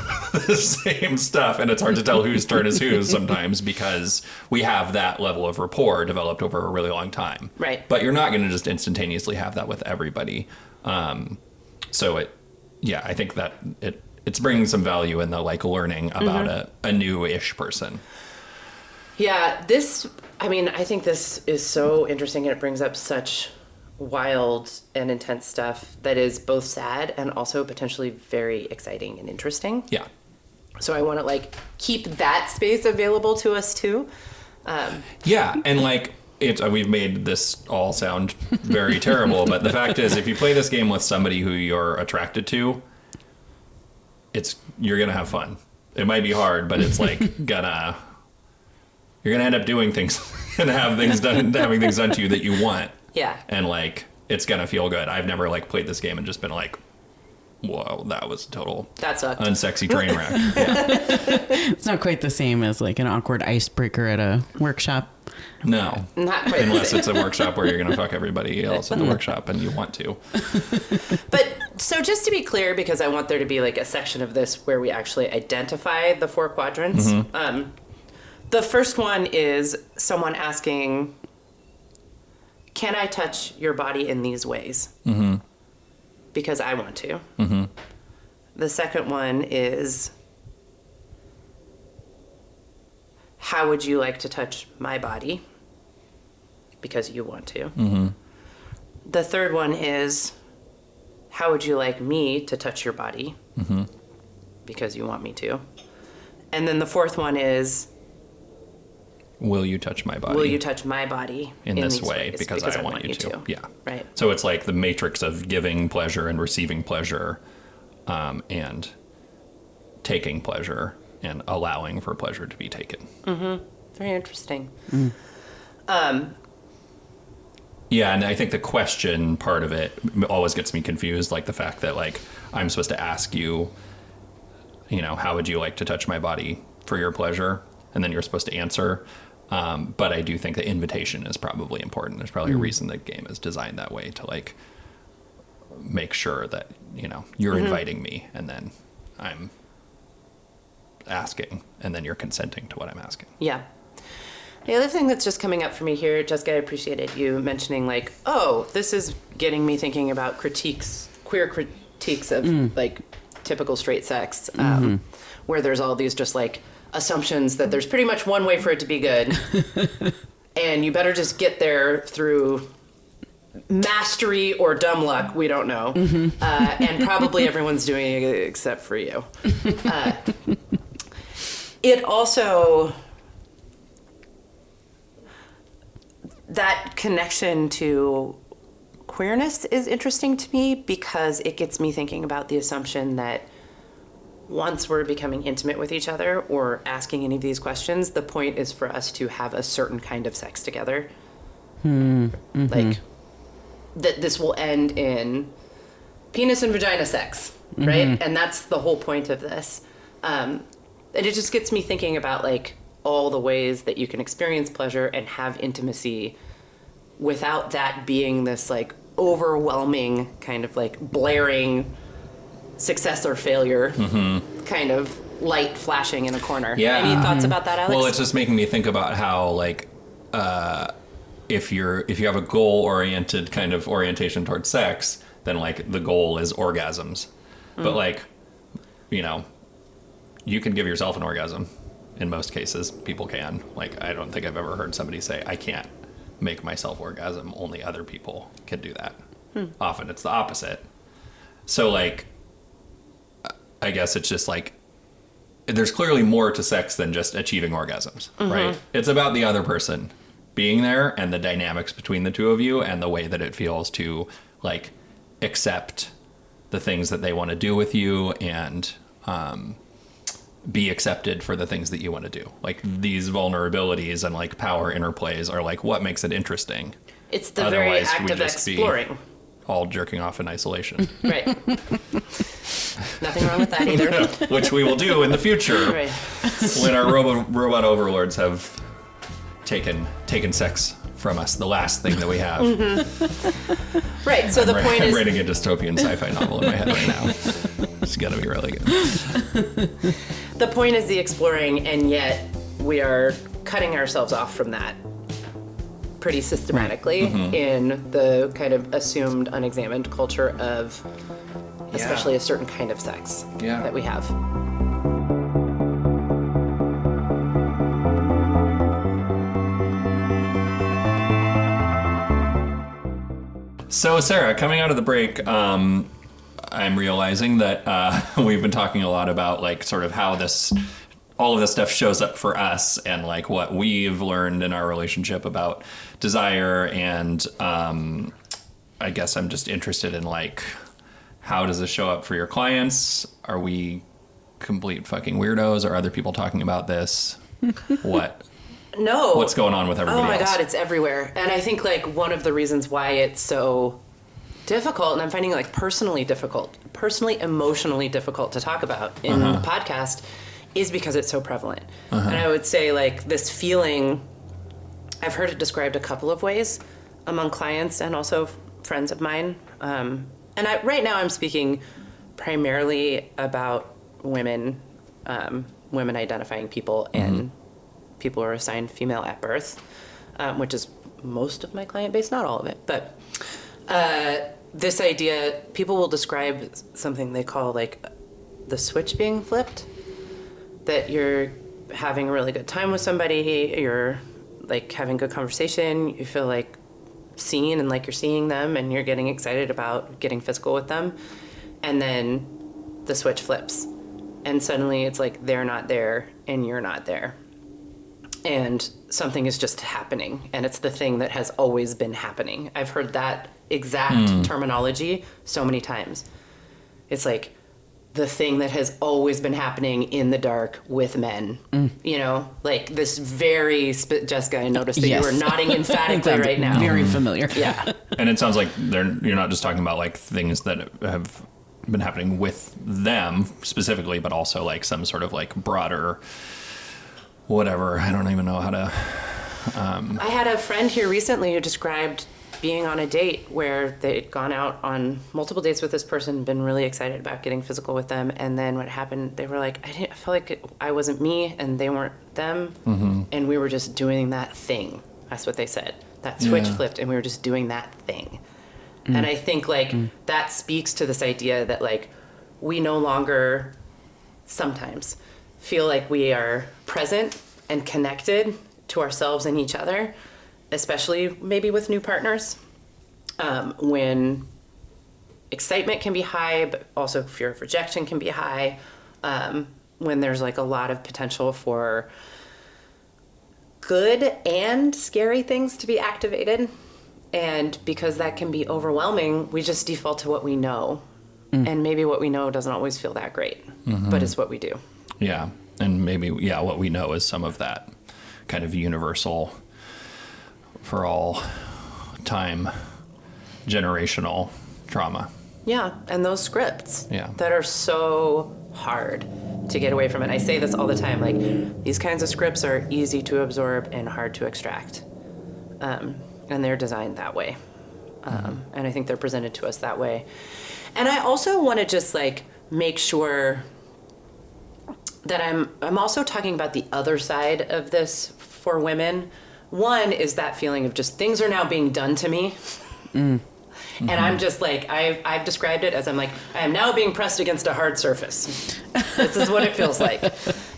the same stuff, and it's hard to tell whose turn is whose sometimes, because we have that level of rapport developed over a really long time. Right. But you're not going to just instantaneously have that with everybody. So I think that it's bringing some value in the, like, learning about a new-ish person. Yeah, I think this is so interesting, and it brings up such wild and intense stuff that is both sad and also potentially very exciting and interesting. Yeah. So I want to, like, keep that space available to us too. And, like, we've made this all sound very terrible, but the fact is, if you play this game with somebody who you're attracted to, you're gonna have fun. It might be hard, but it's, like, you're gonna end up doing things and having things done to you that you want. Yeah. And, like, it's gonna feel good. I've never, like, played this game and just been like, whoa, that was a total unsexy train wreck. It's not quite the same as, like, an awkward icebreaker at a workshop. No. Not quite. Unless it's a workshop where you're gonna fuck everybody else at the workshop and you want to. But, so just to be clear, because I want there to be, like, a section of this where we actually identify the 4 quadrants. The first one is someone asking, can I touch your body in these ways? Because I want to. The second one is, how would you like to touch my body? Because you want to. The third one is, how would you like me to touch your body? Because you want me to. And then the fourth one is, will you touch my body? Will you touch my body in this way because I want you to? Yeah. Right. So it's like the matrix of giving pleasure and receiving pleasure, and taking pleasure and allowing for pleasure to be taken. Very interesting. Yeah, and I think the question part of it always gets me confused, like the fact that, like, I'm supposed to ask you, you know, how would you like to touch my body for your pleasure? And then you're supposed to answer. But I do think the invitation is probably important. There's probably a reason the game is designed that way, to, like, make sure that, you're inviting me, and then I'm asking, and then you're consenting to what I'm asking. Yeah. The other thing that's just coming up for me here, Jessica, I appreciated you mentioning like, oh, this is getting me thinking about queer critiques of like typical straight sex, where there's all these just like assumptions that there's pretty much one way for it to be good. And you better just get there through mastery or dumb luck, we don't know. And probably everyone's doing it except for you. It also, that connection to queerness is interesting to me because it gets me thinking about the assumption that once we're becoming intimate with each other or asking any of these questions, the point is for us to have a certain kind of sex together. Like, that this will end in penis and vagina sex, right? And that's the whole point of this. And it just gets me thinking about, like, all the ways that you can experience pleasure and have intimacy without that being this, like, overwhelming kind of, like, blaring success or failure kind of light flashing in a corner. Yeah. Any thoughts about that, Alex? Well, it's just making me think about how, like, if you have a goal-oriented kind of orientation towards sex, then, like, the goal is orgasms. But, like, you can give yourself an orgasm. In most cases, people can. Like, I don't think I've ever heard somebody say, I can't make myself orgasm. Only other people can do that. Often it's the opposite. So, like, I guess it's just, like, there's clearly more to sex than just achieving orgasms, right? It's about the other person being there and the dynamics between the two of you and the way that it feels to, like, accept the things that they want to do with you and be accepted for the things that you want to do. Like, these vulnerabilities and, like, power interplays are, like, what makes it interesting. It's the very act of exploring. All jerking off in isolation. Right. Nothing wrong with that either. Which we will do in the future Right. when our robot overlords have taken sex from us, the last thing that we have. Right, so the point is... I'm writing a dystopian sci-fi novel in my head right now. It's going to be really good. The point is the exploring, and yet we are cutting ourselves off from that pretty systematically in the kind of assumed, unexamined culture of especially a certain kind of sex that we have. So, Sarah, coming out of the break, I'm realizing that we've been talking a lot about, like, sort of how all of this stuff shows up for us and, like, what we've learned in our relationship about desire. And I guess I'm just interested in, like, how does this show up for your clients? Are we complete fucking weirdos? Are other people talking about this? What? No. What's going on with everybody else? Oh my God, it's everywhere. And I think, like, one of the reasons why it's so difficult, and I'm finding, like, personally emotionally difficult to talk about in the podcast, is because it's so prevalent. And I would say, like, this feeling, I've heard it described a couple of ways among clients and also friends of mine. And right now I'm speaking primarily about women, women identifying people and people who are assigned female at birth, which is most of my client base, not all of it. But this idea, people will describe something they call, like, the switch being flipped, that you're having a really good time with somebody, you're, like, having good conversation, you feel, like, seen and like you're seeing them and you're getting excited about getting physical with them, and then the switch flips and suddenly it's like they're not there and you're not there and something is just happening, and it's the thing that has always been happening. I've heard that exact terminology so many times. It's like the thing that has always been happening in the dark with men. You know, like this very... Jessica, I noticed that you were nodding emphatically right now. Very familiar. Yeah. And it sounds like you're not just talking about, like, things that have been happening with them specifically, but also, like, some sort of, like, broader whatever. I don't even know how to... I had a friend here recently who described being on a date where they'd gone out on multiple dates with this person, been really excited about getting physical with them, and then what happened, they were like, I felt like I wasn't me and they weren't them, and we were just doing that thing. That's what they said. That switch flipped and we were just doing that thing. And I think like that speaks to this idea that like we no longer sometimes feel like we are present and connected to ourselves and each other, especially maybe with new partners, when excitement can be high, but also fear of rejection can be high, when there's like a lot of potential for good and scary things to be activated. And because that can be overwhelming, we just default to what we know. And maybe what we know doesn't always feel that great, but it's what we do. Yeah. And maybe, what we know is some of that kind of universal, for all time, generational trauma. Yeah. And those scripts that are so hard to get away from it. I say this all the time, like these kinds of scripts are easy to absorb and hard to extract. And they're designed that way. And I think they're presented to us that way. And I also want to just like make sure that I'm also talking about the other side of this for women. One is that feeling of just things are now being done to me. And I'm just like, I've described it as I am now being pressed against a hard surface. This is what it feels like,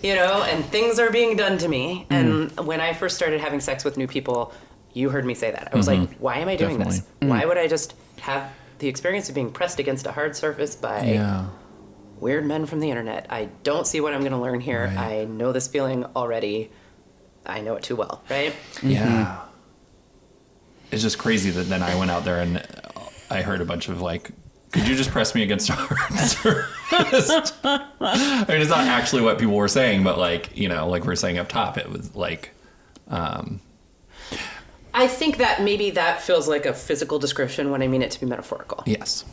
and things are being done to me. And when I first started having sex with new people, you heard me say that. I was like, why am I doing this? Why would I just have the experience of being pressed against a hard surface by weird men from the internet? I don't see what I'm going to learn here. Right. I know this feeling already. I know it too well, right? Yeah. It's just crazy that then I went out there and I heard a bunch of like, could you just press me against a hard surface? I mean, it's not actually what people were saying, but like, like we were saying up top, it was like, I think that maybe that feels like a physical description when I mean it to be metaphorical. Yes.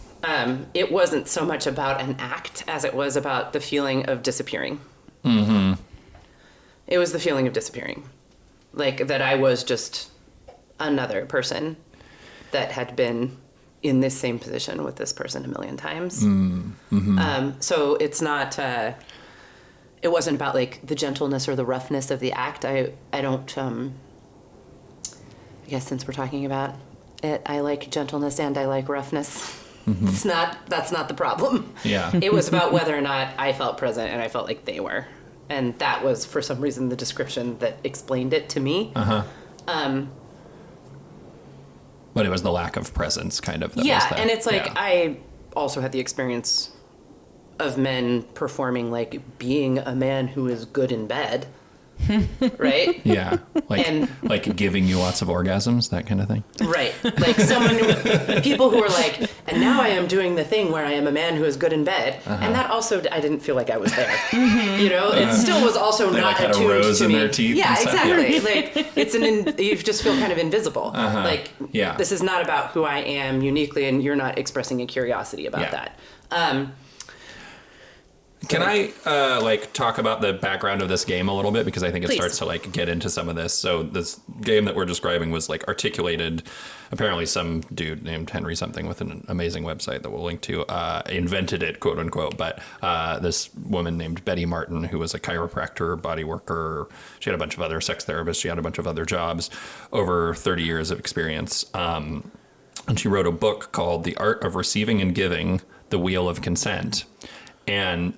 It wasn't so much about an act as it was about the feeling of disappearing. It was the feeling of disappearing. Like that I was just another person that had been in this same position with this person a million times. So it's not, it wasn't about like the gentleness or the roughness of the act. I don't, I guess since we're talking about it, I like gentleness and I like roughness. That's not the problem. Yeah. It was about whether or not I felt present and I felt like they were. And that was, for some reason, the description that explained it to me. But it was the lack of presence, kind of. And it's like, I also had the experience of men performing like being a man who is good in bed. Right? Yeah. Like giving you lots of orgasms, that kind of thing. Right. Like people who are like, and now I am doing the thing where I am a man who is good in bed. And that also, I didn't feel like I was there. It still was also they not like attuned had a rose to in me. their teeth. Yeah, exactly. Yeah. Like you just feel kind of invisible. Like this is not about who I am uniquely and you're not expressing a curiosity about that. Can I talk about the background of this game a little bit, because I think it starts to like get into some of this. So this game that we're describing was like articulated, apparently some dude named Henry something with an amazing website that we'll link to invented it, quote unquote. But this woman named Betty Martin, who was a chiropractor, body worker, she had a bunch of other sex therapists, she had a bunch of other jobs, over 30 years of experience. And she wrote a book called The Art of Receiving and Giving: The Wheel of Consent. And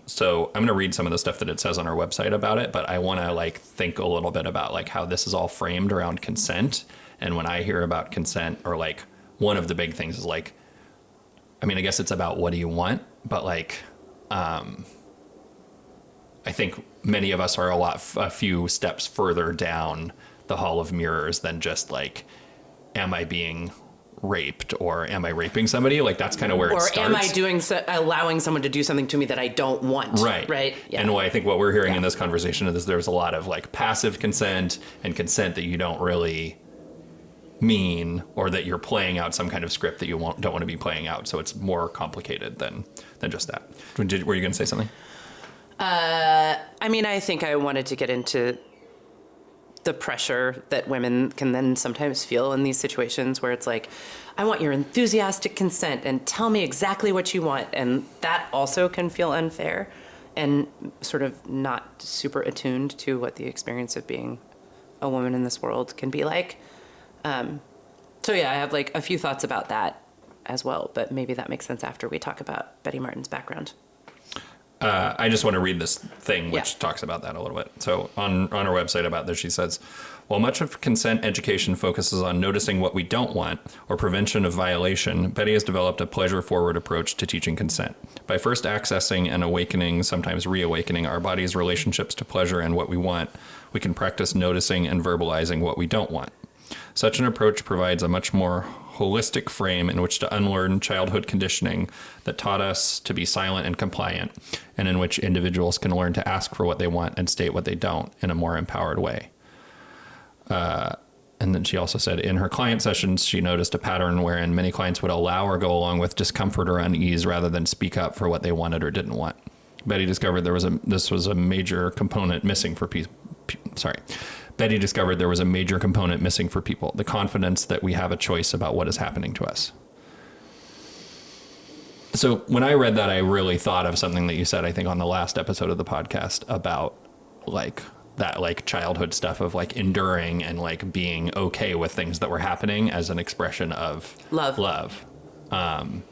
so I'm going to read some of the stuff that it says on our website about it, but I want to like think a little bit about like how this is all framed around consent. And when I hear about consent, or like one of the big things is like, I mean, I guess it's about what do you want, but like, I think many of us are a few steps further down the hall of mirrors than just like, am I being raped or am I raping somebody? Like that's kind of where it starts. Or am I allowing someone to do something to me that I don't want? Right. Yeah. And I think what we're hearing in this conversation is there's a lot of like passive consent and consent that you don't really mean, or that you're playing out some kind of script that you don't want to be playing out. So it's more complicated than just that. Were you going to say something? I mean, I think I wanted to get into the pressure that women can then sometimes feel in these situations where it's like, I want your enthusiastic consent and tell me exactly what you want. And that also can feel unfair and sort of not super attuned to what the experience of being a woman in this world can be like. So yeah, I have like a few thoughts about that as well, but maybe that makes sense after we talk about Betty Martin's background. I just want to read this thing which talks about that a little bit. So on her website about this, she says, while much of consent education focuses on noticing what we don't want or prevention of violation, Betty has developed a pleasure-forward approach to teaching consent. By first accessing and awakening, sometimes reawakening, our body's relationships to pleasure and what we want, we can practice noticing and verbalizing what we don't want. Such an approach provides a much more holistic frame in which to unlearn childhood conditioning that taught us to be silent and compliant, and in which individuals can learn to ask for what they want and state what they don't in a more empowered way. And then she also said in her client sessions, she noticed a pattern wherein many clients would allow or go along with discomfort or unease rather than speak up for what they wanted or didn't want. Betty discovered this was a major component missing for Betty discovered there was a major component missing for people, the confidence that we have a choice about what is happening to us. So when I read that, I really thought of something that you said, I think, on the last episode of the podcast about like that, like childhood stuff of like enduring and like being okay with things that were happening as an expression of love. And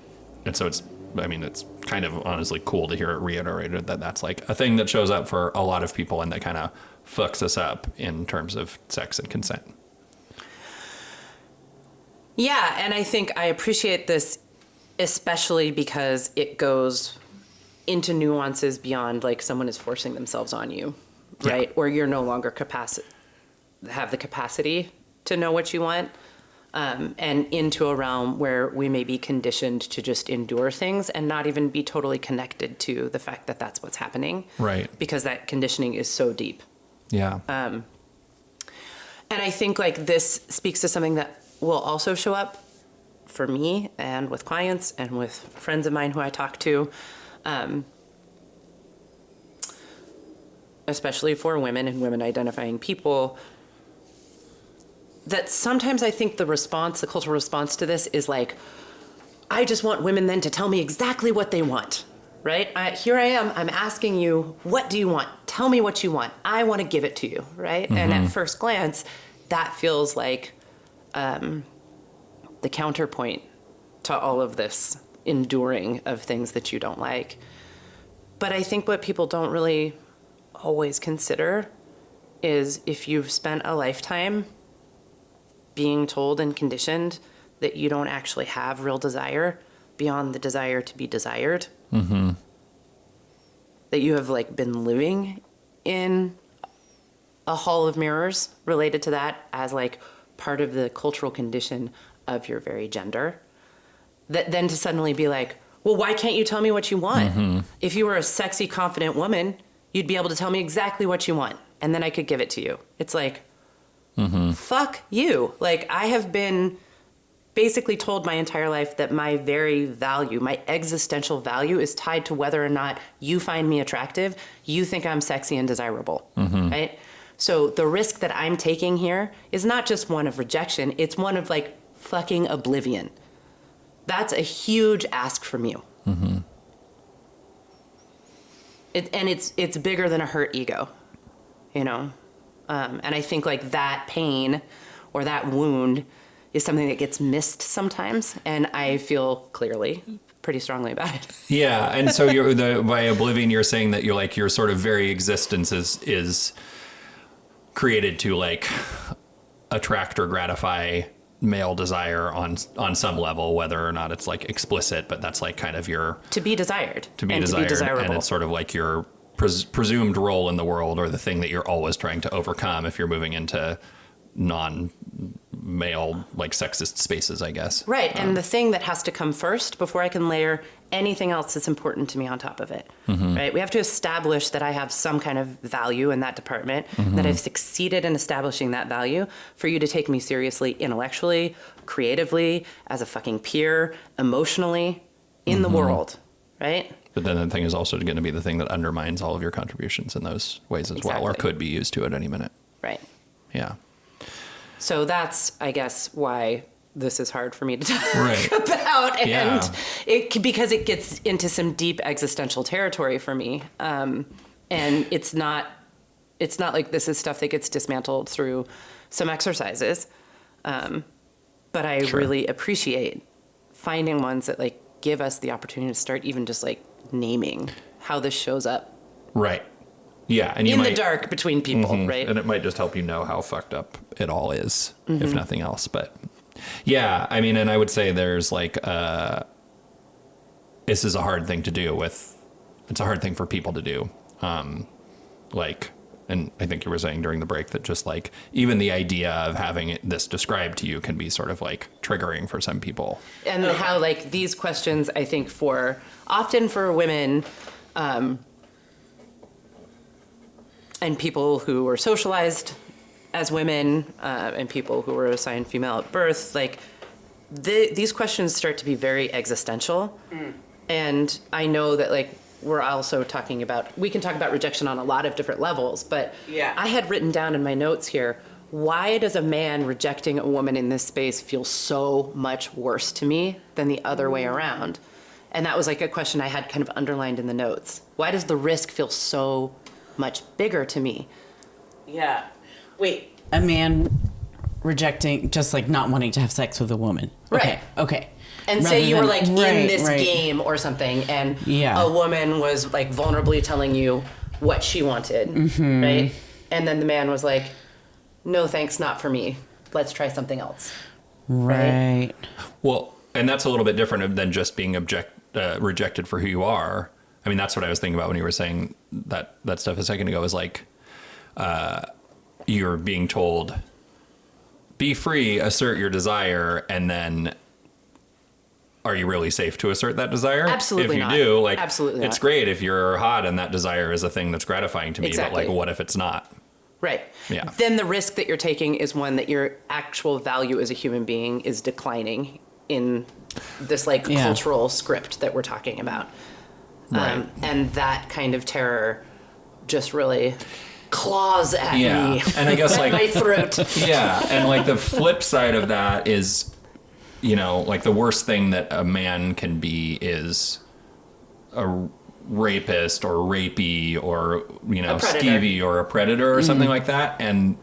so it's kind of honestly cool to hear it reiterated that that's like a thing that shows up for a lot of people and that kind of fucks us up in terms of sex and consent. Yeah, and I think I appreciate this especially because it goes into nuances beyond like someone is forcing themselves on you, right? Yeah. Or you're no longer have the capacity to know what you want, and into a realm where we may be conditioned to just endure things and not even be totally connected to the fact that that's what's happening. Right. Because that conditioning is so deep. Yeah. And I think like this speaks to something that will also show up for me and with clients and with friends of mine who I talk to, especially for women and women identifying people, that sometimes I think the cultural response to this is like, I just want women then to tell me exactly what they want. Right? Here I am. I'm asking you, what do you want? Tell me what you want. I want to give it to you. Right? Mm-hmm. And at first glance, that feels like the counterpoint to all of this enduring of things that you don't like. But I think what people don't really always consider is if you've spent a lifetime being told and conditioned that you don't actually have real desire beyond the desire to be desired, mm-hmm. that you have like been living in a hall of mirrors related to that as like part of the cultural condition of your very gender, that then to suddenly be like, well, why can't you tell me what you want? Mm-hmm. If you were a sexy, confident woman, you'd be able to tell me exactly what you want, and then I could give it to you. It's like, mm-hmm. Fuck you. Like, I have been basically told my entire life that my very value, my existential value, is tied to whether or not you find me attractive, you think I'm sexy and desirable, mm-hmm. right? So the risk that I'm taking here is not just one of rejection, it's one of like fucking oblivion. That's a huge ask from you. Mm-hmm. It's bigger than a hurt ego, you know? And I think like that pain or that wound is something that gets missed sometimes, and I feel clearly pretty strongly about it. Yeah, and so by oblivion, you're saying that your sort of very existence is created to like attract or gratify male desire on some level, whether or not it's like explicit, but that's like kind of your to be desired, to be desirable, and it's sort of like your presumed role in the world, or the thing that you're always trying to overcome if you're moving into non-male, like sexist spaces, I guess. Right, and the thing that has to come first before I can layer anything else that's important to me on top of it, mm-hmm. right? We have to establish that I have some kind of value in that department, mm-hmm. that I've succeeded in establishing that value for you to take me seriously intellectually, creatively, as a fucking peer, emotionally, in mm-hmm. the world, right? But then the thing is also going to be the thing that undermines all of your contributions in those ways as well, or could be used to at any minute. Right. Yeah. So that's, I guess, why this is hard for me to talk Right. about. And Yeah. because it gets into some deep existential territory for me. And it's not like this is stuff that gets dismantled through some exercises. But I really appreciate finding ones that like give us the opportunity to start even just like naming how this shows up. Right. Yeah. And the dark between people, right? And it might just help you know how fucked up it all is, if nothing else. But yeah, I mean, and I would say there's like, this is a hard thing to do it's a hard thing for people to do. And I think you were saying during the break that just like, even the idea of having this described to you can be sort of like triggering for some people. And how like these questions, I think often for women, and people who were socialized as women, and people who were assigned female at birth, like these questions start to be very existential. And I know that like we're also we can talk about rejection on a lot of different levels, but I had written down in my notes here, why does a man rejecting a woman in this space feel so much worse to me than the other way around? And that was like a question I had kind of underlined in the notes. Why does the risk feel so much bigger to me? Yeah. Wait, a man rejecting, just like not wanting to have sex with a woman. Right. Okay. And say you were like in this game or something, and a woman was like vulnerably telling you what she wanted, right? And then the man was like, no, thanks, not for me. Let's try something else. Right. Well, and that's a little bit different than just being rejected for who you are. I mean, that's what I was thinking about when you were saying that stuff a second ago, is like, you're being told, be free, assert your desire, and then are you really safe to assert that desire? Absolutely not. If you do, like, absolutely it's not. great if you're hot and that desire is a thing that's gratifying to me, Exactly. but like, what if it's not? Right. Yeah. Then the risk that you're taking is one that your actual value as a human being is declining in this like cultural script that we're talking about. Right. And that kind of terror just really claws at me. And I guess like my throat. Yeah. And like the flip side of that is, you know, like the worst thing that a man can be is a rapist or rapey or, you know, skeevy or a predator or something like that. And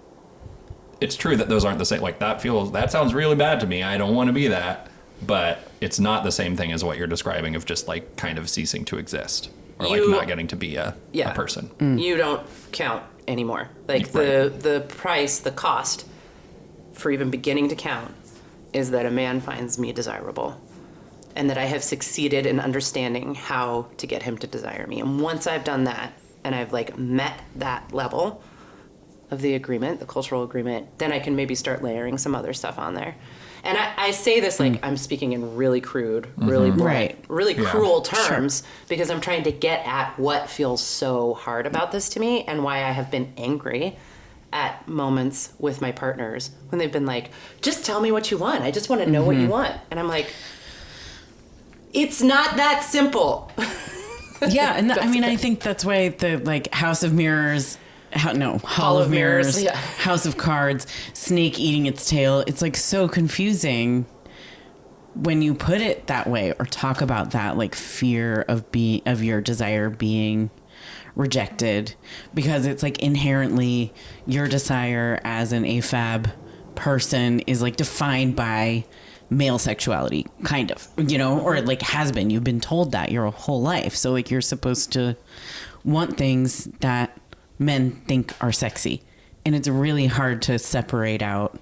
it's true that those aren't the same. Like that sounds really bad to me. I don't want to be that. But it's not the same thing as what you're describing of just like kind of ceasing to exist or like not getting to be a person. You don't count anymore. Like the price, the cost for even beginning to count is that a man finds me desirable and that I have succeeded in understanding how to get him to desire me. And once I've done that and I've like met that level of the agreement, the cultural agreement, then I can maybe start layering some other stuff on there. And I say this like I'm speaking in really crude, really blunt, really cruel terms because I'm trying to get at what feels so hard about this to me and why I have been angry at moments with my partners when they've been like, just tell me what you want. I just want to know what you want. And I'm like, it's not that simple. Yeah. And I mean, I think that's why the like House of Mirrors, Hall of Mirrors, House of Cards, snake eating its tail. It's like so confusing when you put it that way or talk about that like fear of your desire being rejected, because it's like inherently your desire as an AFAB person is like defined by male sexuality, kind of, you know, or it like has been. You've been told that your whole life. So like you're supposed to want things that men think are sexy, and it's really hard to separate out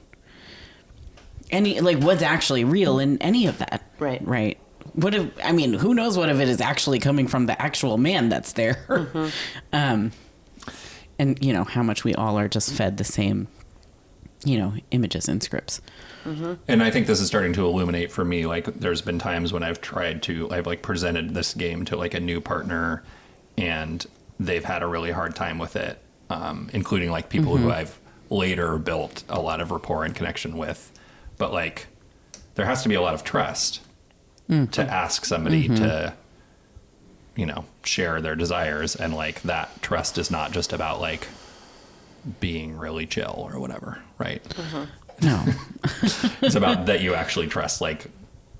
any like what's actually real in any of that. Right. What if, I mean, who knows what if it is actually coming from the actual man that's there? And you know how much we all are just fed the same, you know, images and scripts. And I think this is starting to illuminate for me. Like there's been times when I've like presented this game to like a new partner and they've had a really hard time with it, including like people who I've later built a lot of rapport and connection with. But like, there has to be a lot of trust to ask somebody to, you know, share their desires. And like that trust is not just about like being really chill or whatever, right? No. It's about that you actually trust, like,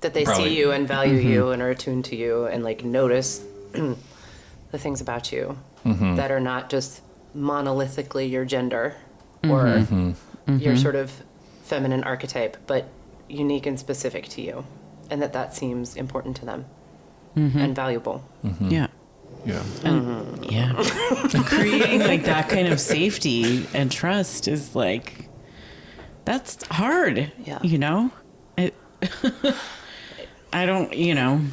that they see you and value you and are attuned to you and like notice the things about you that are not just monolithically your gender or your sort of feminine archetype, but unique and specific to you, and that seems important to them and valuable. Yeah. Yeah. And, creating like that kind of safety and trust is like, that's hard. Yeah. You know, I don't,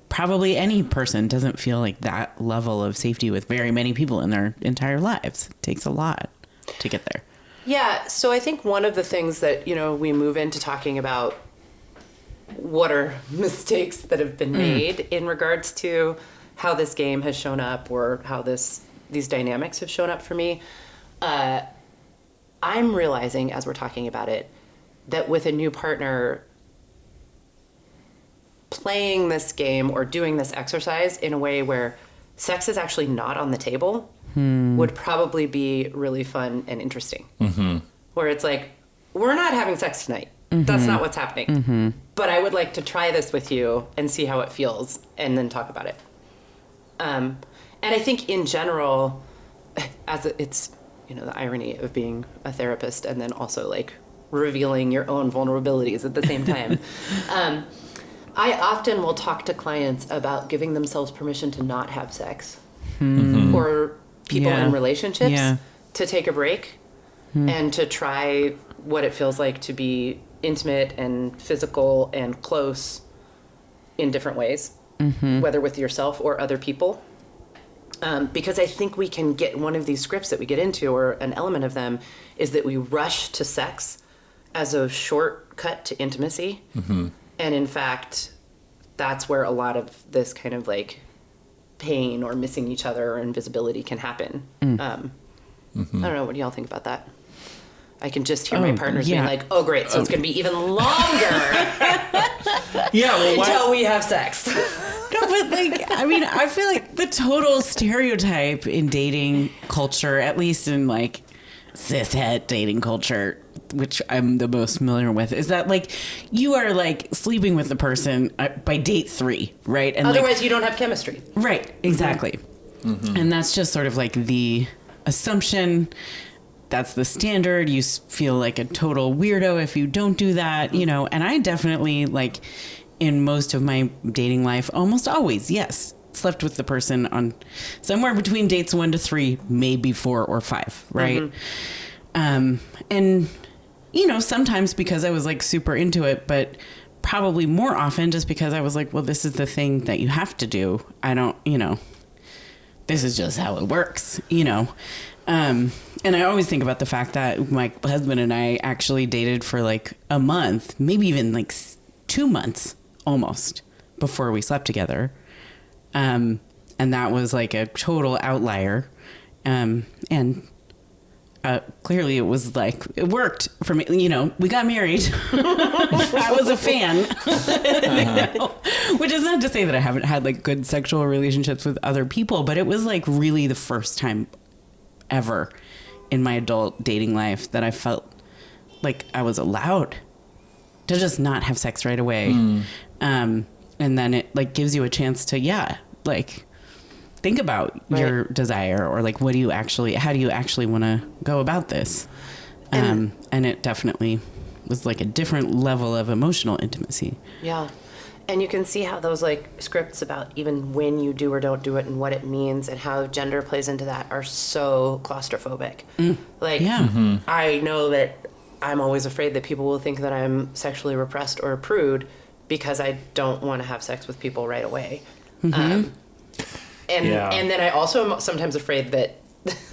probably any person doesn't feel like that level of safety with very many people in their entire lives. It takes a lot to get there. Yeah. So I think one of the things that, we move into talking about what are mistakes that have been made in regards to how this game has shown up or how these dynamics have shown up for me. I'm realizing as we're talking about it that with a new partner, playing this game or doing this exercise in a way where sex is actually not on the table would probably be really fun and interesting. Where it's like, we're not having sex tonight. That's not what's happening. But I would like to try this with you and see how it feels and then talk about it. And I think in general, as it's, the irony of being a therapist and then also like revealing your own vulnerabilities at the same time. I often will talk to clients about giving themselves permission to not have sex or people in relationships to take a break and to try what it feels like to be intimate and physical and close in different ways, whether with yourself or other people. Because I think we can get one of these scripts that we get into, or an element of them, is that we rush to sex as a shortcut to intimacy. And in fact, that's where a lot of this kind of like pain or missing each other or invisibility can happen. I don't know. What do y'all think about that? I can just hear my partners being like, oh, great. So it's going to be even longer until we have sex. No, but like, I feel like the total stereotype in dating culture, at least in like cishet dating culture, which I'm the most familiar with, is that like you are like sleeping with the person by date 3, right? And otherwise you don't have chemistry. Right, exactly. And that's just sort of like the assumption. That's the standard. You feel like a total weirdo if you don't do that, and I definitely like in most of my dating life, almost always, yes, slept with the person on somewhere between dates 1 to 3, maybe 4 or 5. Right. And sometimes because I was like super into it, but probably more often just because I was like, well, this is the thing that you have to do. I don't, this is just how it works, and I always think about the fact that my husband and I actually dated for like a month, maybe even like 2 months almost before we slept together. And that was like a total outlier. And clearly it was like, it worked for me. We got married. I was a fan. Which is not to say that I haven't had like good sexual relationships with other people, but it was like really the first time ever in my adult dating life that I felt like I was allowed to just not have sex right away. And then it like gives you a chance to, like think about your desire or like, how do you actually want to go about this? And it definitely was like a different level of emotional intimacy. Yeah. And you can see how those like scripts about even when you do or don't do it and what it means and how gender plays into that are so claustrophobic. I know that I'm always afraid that people will think that I'm sexually repressed or a prude because I don't want to have sex with people right away. And then I also am sometimes afraid that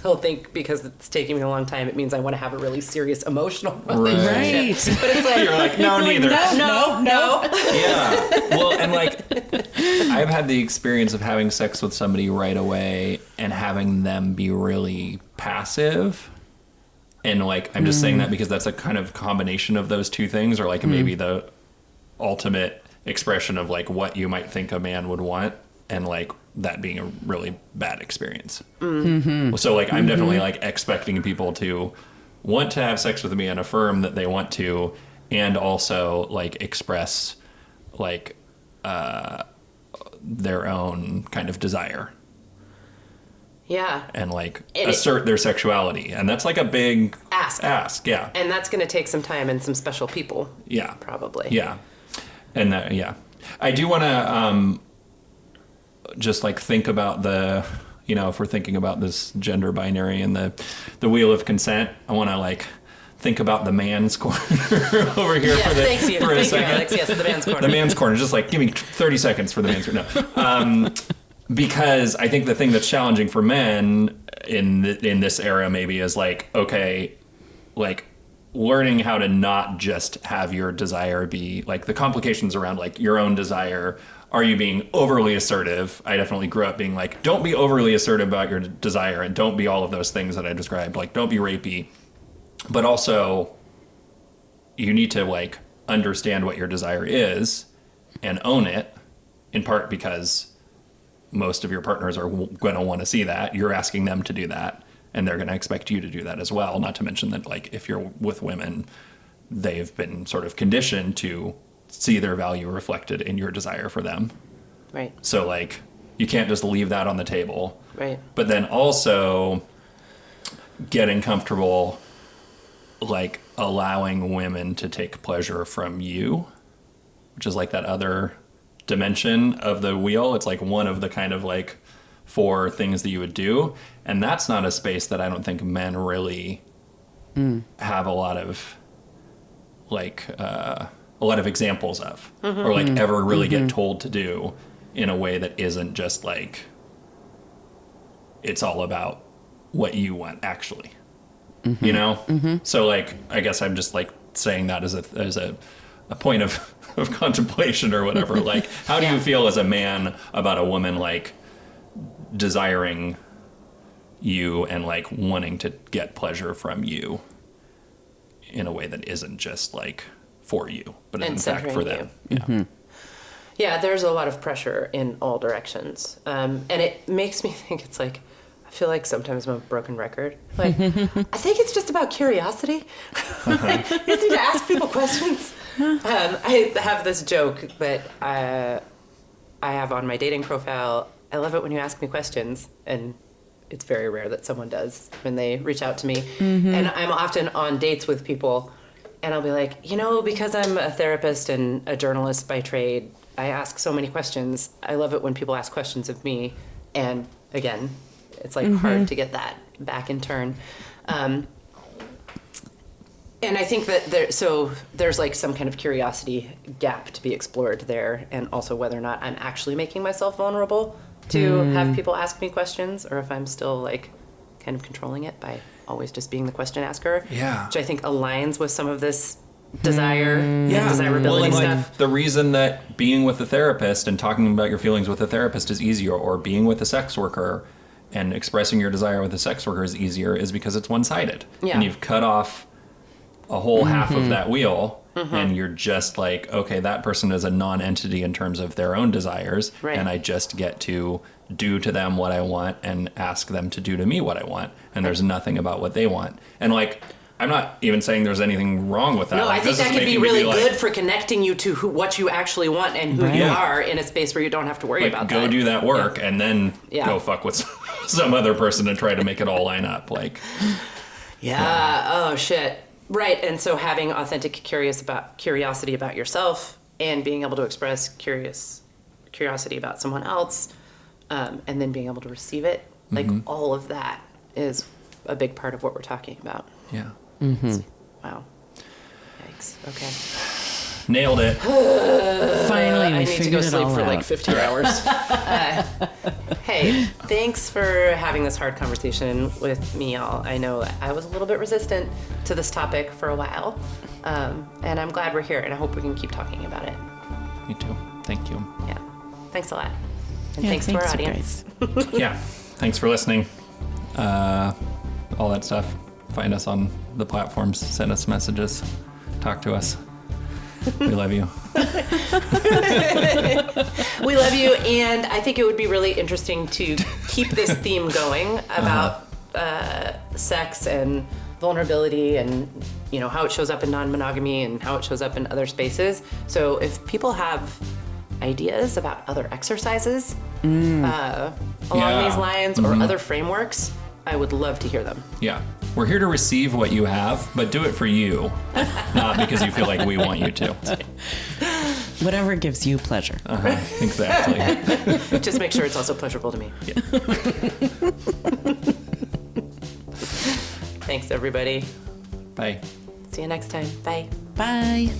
they'll think because it's taking me a long time, it means I want to have a really serious emotional relationship. Right. But it's like, you're like, no, neither. No. Yeah. Well, and like, I've had the experience of having sex with somebody right away and having them be really passive. And like, I'm just saying that because that's a kind of combination of those two things, or like maybe the ultimate expression of like what you might think a man would want and like that being a really bad experience. So like I'm definitely like expecting people to want to have sex with me and affirm that they want to, and also like express like their own kind of desire. Yeah. And like assert their sexuality. And that's like a big ask. Yeah. And that's going to take some time and some special people. Yeah. Probably. Yeah. And that, yeah. I do want to just like think about the, you know, if we're thinking about this gender binary and the wheel of consent, I want to like think about the man's corner over here for a second. Alex. Yes, the man's corner. The man's corner. Just like, give me 30 seconds for the man's corner. No. Because I think the thing that's challenging for men in this era maybe is like, okay, like learning how to not just have your desire be like the complications around like your own desire. Are you being overly assertive? I definitely grew up being like, don't be overly assertive about your desire and don't be all of those things that I described. Like, don't be rapey. But also, you need to like understand what your desire is and own it, in part because most of your partners are going to want to see that. You're asking them to do that, and they're going to expect you to do that as well. Not to mention that, like, if you're with women, they've been sort of conditioned to see their value reflected in your desire for them. Right. So, like, you can't just leave that on the table. Right. But then also getting comfortable, like, allowing women to take pleasure from you, which is like that other dimension of the wheel. It's like one of the kind of like 4 things that you would do, and that's not a space that I don't think men really have a lot of like a lot of examples of, or like ever really get told to do in a way that isn't just like it's all about what you want actually. You know? So like I guess I'm just like saying that as a point of contemplation or whatever. Like, how do you feel as a man about a woman like desiring you and like wanting to get pleasure from you in a way that isn't just like for you, but in fact for them? Yeah, there's a lot of pressure in all directions, and it makes me think it's like, I feel like sometimes I'm a broken record. Like, I think it's just about curiosity. Like, you just need to ask people questions. I have this joke that I have on my dating profile. I love it when you ask me questions, and it's very rare that someone does when they reach out to me. And I'm often on dates with people, and I'll be like, you know, because I'm a therapist and a journalist by trade, I ask so many questions. I love it when people ask questions of me, and again, it's like hard to get that back in turn. And I think that there's like some kind of curiosity gap to be explored there, and also whether or not I'm actually making myself vulnerable to have people ask me questions, or if I'm still like kind of controlling it by always just being the question asker. Yeah. Which I think aligns with some of this desire and desirability well, and stuff. like the reason that being with a therapist and talking about your feelings with a therapist is easier, or being with a sex worker and expressing your desire with a sex worker is easier, is because it's one-sided. Yeah. And you've cut off a whole half of that wheel, and you're just like, okay, that person is a non-entity in terms of their own desires, and I just get to do to them what I want and ask them to do to me what I want, and there's nothing about what they want. And like, I'm not even saying there's anything wrong with that. No, like, I think that could be really good for connecting you to what you actually want and who you are in a space where you don't have to worry about that. Go do that work and then go fuck with some other person and try to make it all line up. Like, oh shit. Right, and so having authentic curiosity about yourself and being able to express curiosity about someone else, and then being able to receive it, like all of that is a big part of what we're talking about. Yeah. Wow. Yikes. Okay. Nailed it. Finally, I need to go sleep for like 15 hours. Hey, thanks for having this hard conversation with me, y'all. I know I was a little bit resistant to this topic for a while, and I'm glad we're here, and I hope we can keep talking about it. Me too. Thank you. Yeah. Thanks a lot. And thanks to our audience. Yeah. Thanks for listening. All that stuff. Find us on the platforms. Send us messages. Talk to us. We love you. We love you, and I think it would be really interesting to keep this theme going about sex and vulnerability and, you know, how it shows up in non-monogamy and how it shows up in other spaces. So if people have ideas about other exercises along these lines or other frameworks, I would love to hear them. Yeah. We're here to receive what you have, but do it for you, not because you feel like we want you to. Whatever gives you pleasure. Exactly. Just make sure it's also pleasurable to me. Yeah. Thanks, everybody. Bye. See you next time. Bye. Bye.